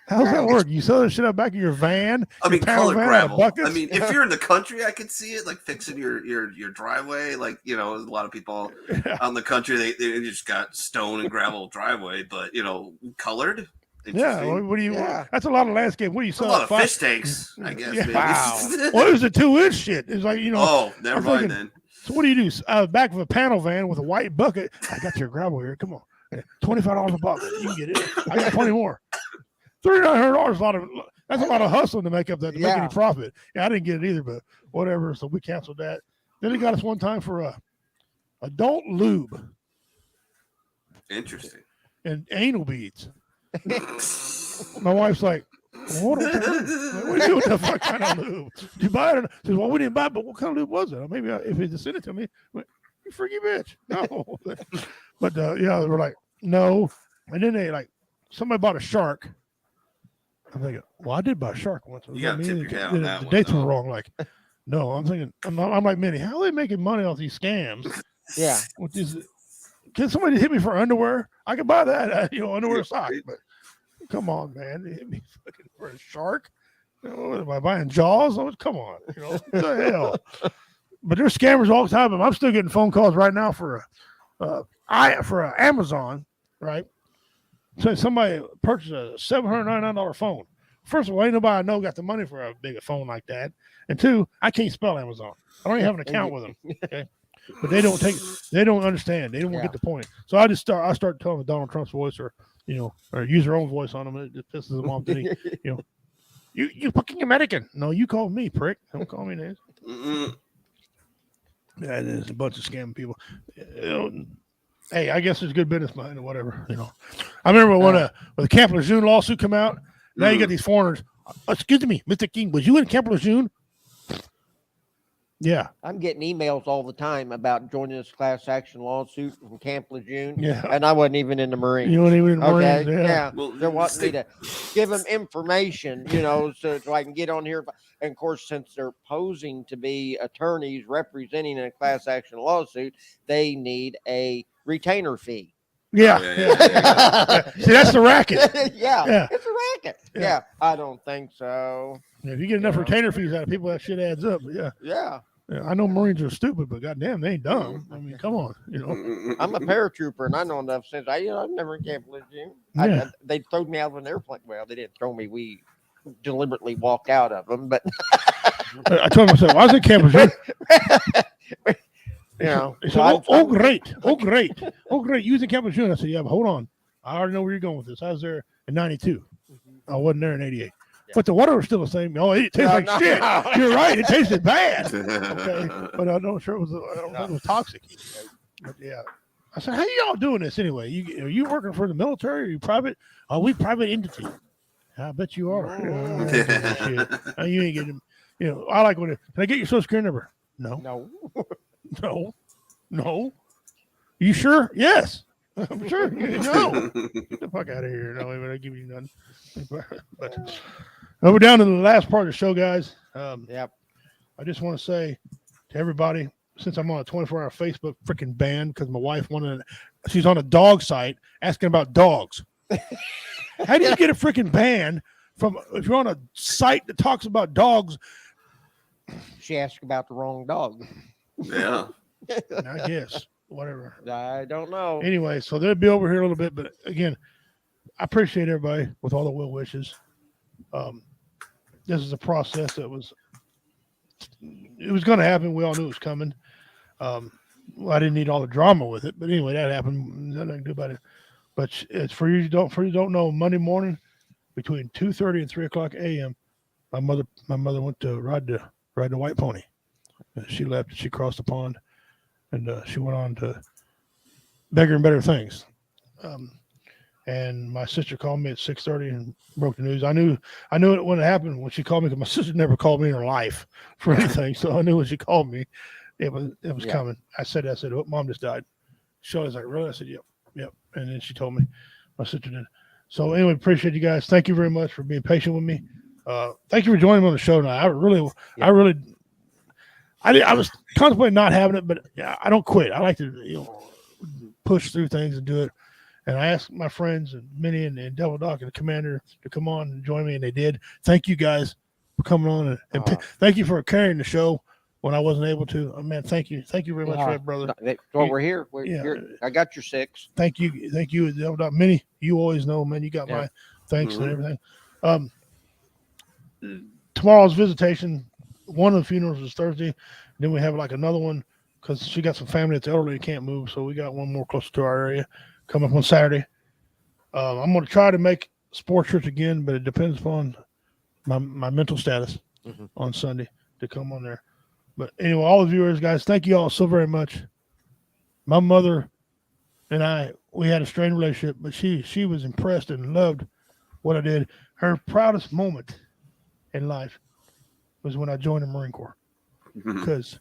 How's that work? You sell that shit out back of your van? I mean, colored gravel. Buckets? I mean, if you're in the country, I could see it, like fixing your driveway. Like, a lot of people out in the country, they just got stone and gravel driveway, but colored. Yeah, what do you? That's a lot of landscape. What do you sell? A lot of fish tanks, I guess. Yeah. Maybe. Wow. Well, it was a 2-inch shit. It's like Oh, never mind then. So what do you do? Back of a panel van with a white bucket. I got your gravel here. Come on, $25 a bucket. You can get it. I got plenty more. $3,900 that's a lot of hustling to make up that to make any profit. Yeah, I didn't get it either, but whatever. So we canceled that. Then he got us one time for adult lube. Interesting. And anal beads. My wife's like, what are you doing with that fuck kind of lube? Did you buy it? She says, well, we didn't buy it, but what kind of lube was it? Maybe if he just sent it to me, you freaky bitch. No. But they were like, no. And then somebody bought a shark. I'm thinking, well, I did buy a shark once. You got to tip your hat on that the one. dates were wrong. Like, no, I'm thinking, I'm like, Minnie, how are they making money off these scams? Yeah. Can somebody hit me for underwear? I can buy that, underwear socks. But come on, man, they hit me fucking for a shark. Am I buying Jaws? Oh, come on, what the hell? But there's scammers all the time. I'm still getting phone calls right now for Amazon, right? So somebody purchased a $799 phone. First of all, ain't nobody I know got the money for a big phone like that. And 2, I can't spell Amazon. I don't even have an account with them. Okay. But they don't understand. They don't get the point. So I start telling Donald Trump's voice or use their own voice on them. It just pisses them off. Then you fucking American. No, you call me prick. Don't call me names. Yeah, there's a bunch of scamming people. Hey, I guess there's good business behind it, whatever. I remember when the Camp Lejeune lawsuit come out. Now you got these foreigners. Excuse me, Mr. King, was you in Camp Lejeune? Yeah. I'm getting emails all the time about joining this class action lawsuit from Camp Lejeune. Yeah. And I wasn't even in the Marines. You weren't even in the Marines. Yeah. Well, they want me to give them information, so I can get on here. And of course, since they're posing to be attorneys representing a class action lawsuit, they need a retainer fee. Yeah. See, that's the racket. Yeah. It's a racket. Yeah. I don't think so. If you get enough retainer fees out of people, that shit adds up. Yeah. I know Marines are stupid, but goddamn, they ain't dumb. I mean, come on, I'm a paratrooper, and I know enough since I've never Camp Lejeune. They throwed me out of an airplane. Well, they didn't throw me. We deliberately walked out of them, but I told myself, I was in Camp Lejeune. He said, oh, great. You was in Camp Lejeune. I said, yeah, but hold on. I already know where you're going with this. I was there in 92. I wasn't there in 88. But the water was still the same. Oh, it tastes like shit. You're right. It tasted bad. Okay. But I'm not sure it was toxic. But yeah. I said, how y'all doing this anyway? Are you working for the military? Are you private? Oh, we private entity. I bet you are. Shit. You ain't getting, I like when can I get your social security number? No. No. You sure? Yes. I'm sure. No, get the fuck out of here. No, I'm gonna give you nothing. But we're down to the last part of the show, guys. Yep. I just want to say to everybody, since I'm on a 24-hour Facebook freaking ban because my wife she's on a dog site asking about dogs. How do you get a freaking ban if you're on a site that talks about dogs? She asked about the wrong dog. Yeah. I guess. Whatever. I don't know. Anyway, so they'll be over here a little bit, but again, I appreciate everybody with all the well wishes. This is a process that was going to happen. We all knew it was coming. I didn't need all the drama with it, but anyway, that happened. Nothing I can do about it. But it's for you don't know. Monday morning, between 2:30 and 3:00 a.m., my mother went to ride the white pony. She left. She crossed the pond, and she went on to bigger and better things. And my sister called me at 6:30 and broke the news. I knew it wouldn't happen when she called me because my sister never called me in her life for anything. So I knew when she called me, it was coming. I said, oh, Mom just died. She was like, really? I said, yep. And then she told me, my sister did. So anyway, appreciate you guys. Thank you very much for being patient with me. Thank you for joining me on the show tonight. I was contemplating not having it, but I don't quit. I like to push through things and do it. And I asked my friends and Minnie and Devil Doc and the Commander to come on and join me, and they did. Thank you guys for coming on, and thank you for carrying the show when I wasn't able to. Oh, man, thank you very much for that, brother. That's what we're here. I got your 6. Thank you, Devil Doc. Minnie, you always know, man. You got my thanks and everything. Tomorrow's visitation. One of the funerals is Thursday. Then we have like another one because she got some family that's elderly and can't move, so we got one more closer to our area. Come up on Saturday. I'm going to try to make sports church again, but it depends upon my mental status on Sunday to come on there. But anyway, all the viewers, guys, thank you all so very much. My mother and we had a strained relationship, but she was impressed and loved what I did. Her proudest moment in life was when I joined the Marine Corps because,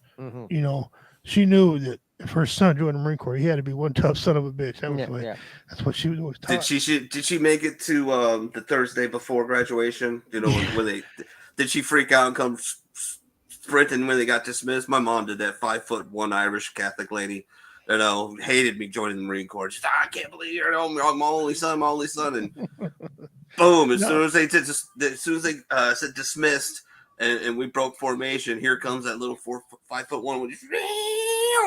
she knew that if her son joined the Marine Corps, he had to be one tough son of a bitch. That was that's what she was always taught. Did she make it to the Thursday before graduation? When did she freak out and come sprinting when they got dismissed? My mom did that. 5'1" Irish Catholic lady, hated me joining the Marine Corps. She's I can't believe you're my only son, and boom! As soon as they said dismissed. And we broke formation. Here comes that little 5'1"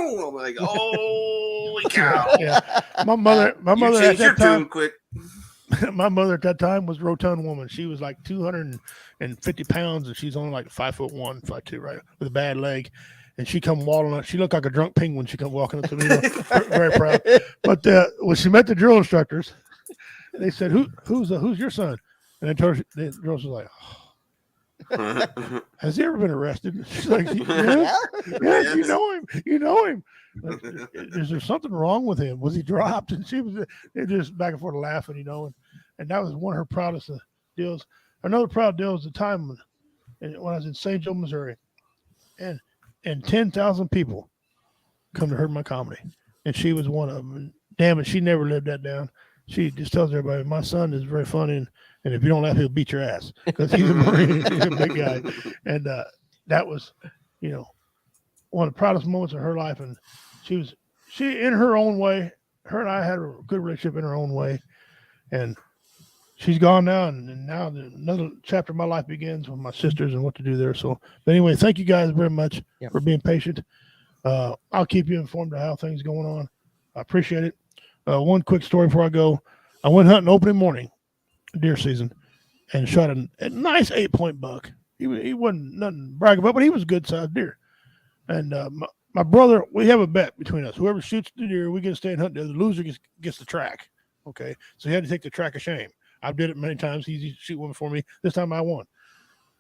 I'm like, holy cow! My mother at that time, quick. My mother at that time was a rotund woman. She was like 250 pounds, and she's only like 5'1", 5'2", right, with a bad leg. And she come waddling up. She looked like a drunk penguin. She come walking up to me, very proud. But when she met the drill instructors, they said, "Who's your son?" And I told her, the girls was like, "Oh. Has he ever been arrested?" She's like, yeah, you know him. Like, is there something wrong with him? Was he dropped? And she was just back and forth laughing, and that was one of her proudest deals. Another proud deal was the time when I was in St. Joe, Missouri, and 10,000 people come to hear my comedy, and she was one of them. And damn it, she never lived that down. She just tells everybody, my son is very funny, and if you don't laugh, he'll beat your ass because he's a Marine. He's a big guy. And that was, one of the proudest moments of her life. And she in her own way, her and I had a good relationship in her own way. And she's gone now. And now another chapter of my life begins with my sisters and what to do there. So, but anyway, thank you guys very much for being patient. I'll keep you informed of how things going on. I appreciate it. One quick story before I go. I went hunting opening morning, deer season, and shot a nice 8-point buck. He wasn't nothing to brag about, but he was a good sized deer. And my brother, we have a bet between us. Whoever shoots the deer, we get to stay and hunt. The loser gets the track. Okay, so he had to take the track of shame. I've did it many times. He used to shoot one for me. This time I won.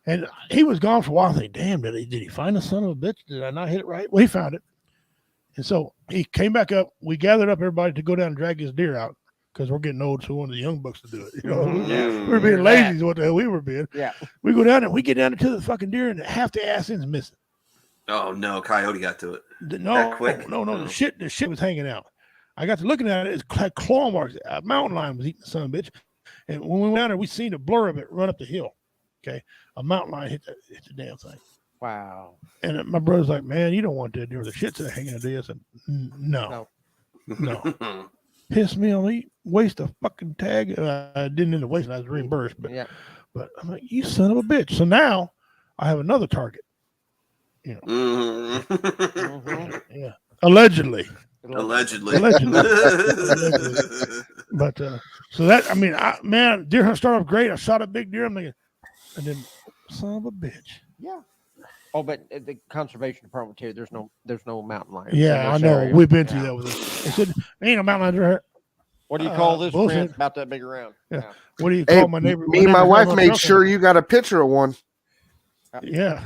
And he was gone for a while. I think, damn, did he find the son of a bitch? Did I not hit it right? Well, he found it. And so he came back up. We gathered up everybody to go down and drag his deer out because we're getting old, so we wanted the young bucks to do it. We were being lazy is what the hell we were being. Yeah. We go down there, we get down to the fucking deer, and half the ass end's missing. Oh no, coyote got to it. No. The shit was hanging out. I got to looking at it. It's had claw marks. A mountain lion was eating the son of a bitch. And when we went down there, we seen a blur of it run up the hill. Okay, a mountain lion hit the damn thing. Wow. And my brother's like, man, you don't want that deer. The shit's hanging out there. I said, no. Pissed me on. Waste a fucking tag. I didn't end up wasting. I was reimbursed. But I'm like, you son of a bitch. So now I have another target. You know. Yeah. Allegedly. Allegedly. But so that, I mean, man, deer hunt started off great. I shot a big deer. I'm thinking, and then son of a bitch. Yeah. Oh, but the conservation department here, there's no mountain lions. Yeah, I know. Area. We've been through that with us. They said, ain't no mountain lions here. What do you call this? Bullshit. About that big around. Yeah. What do you call my neighbor? Me and my wife made sure you got a picture of one. Yeah.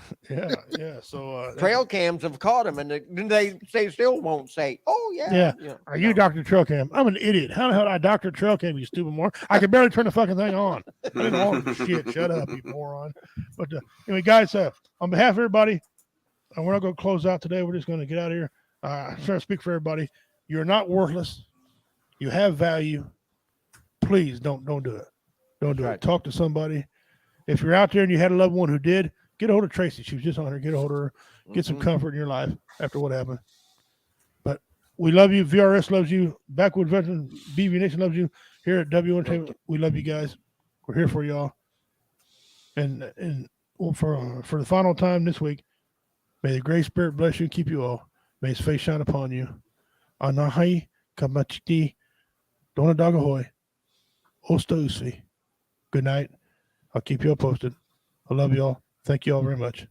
So trail cams have caught them, and they still won't say, "Oh yeah." Are you Dr. Trail Cam? I'm an idiot. How the hell did I Dr. Trail Cam? You stupid moron! I can barely turn the fucking thing on. I didn't want this shit. Shut up, you moron. But anyway, guys, on behalf of everybody, we're not going to close out today. We're just going to get out of here. I'm trying to speak for everybody. You're not worthless. You have value. Please don't do it. Don't do it. Talk to somebody. If you're out there and you had a loved one who did, get a hold of Tracy. She was just on her. Get a hold of her. Get some comfort in your life after what happened. But we love you. VRS loves you. Backwoods Veteran BV Nation loves you. Here at W Entertainment, we love you guys. We're here for y'all. And for the final time this week, may the Great Spirit bless you and keep you all. May His face shine upon you. Anahi kamachiti donadagohoy osta usi. Good night. I'll keep you all posted. I love you all. Thank you all very much.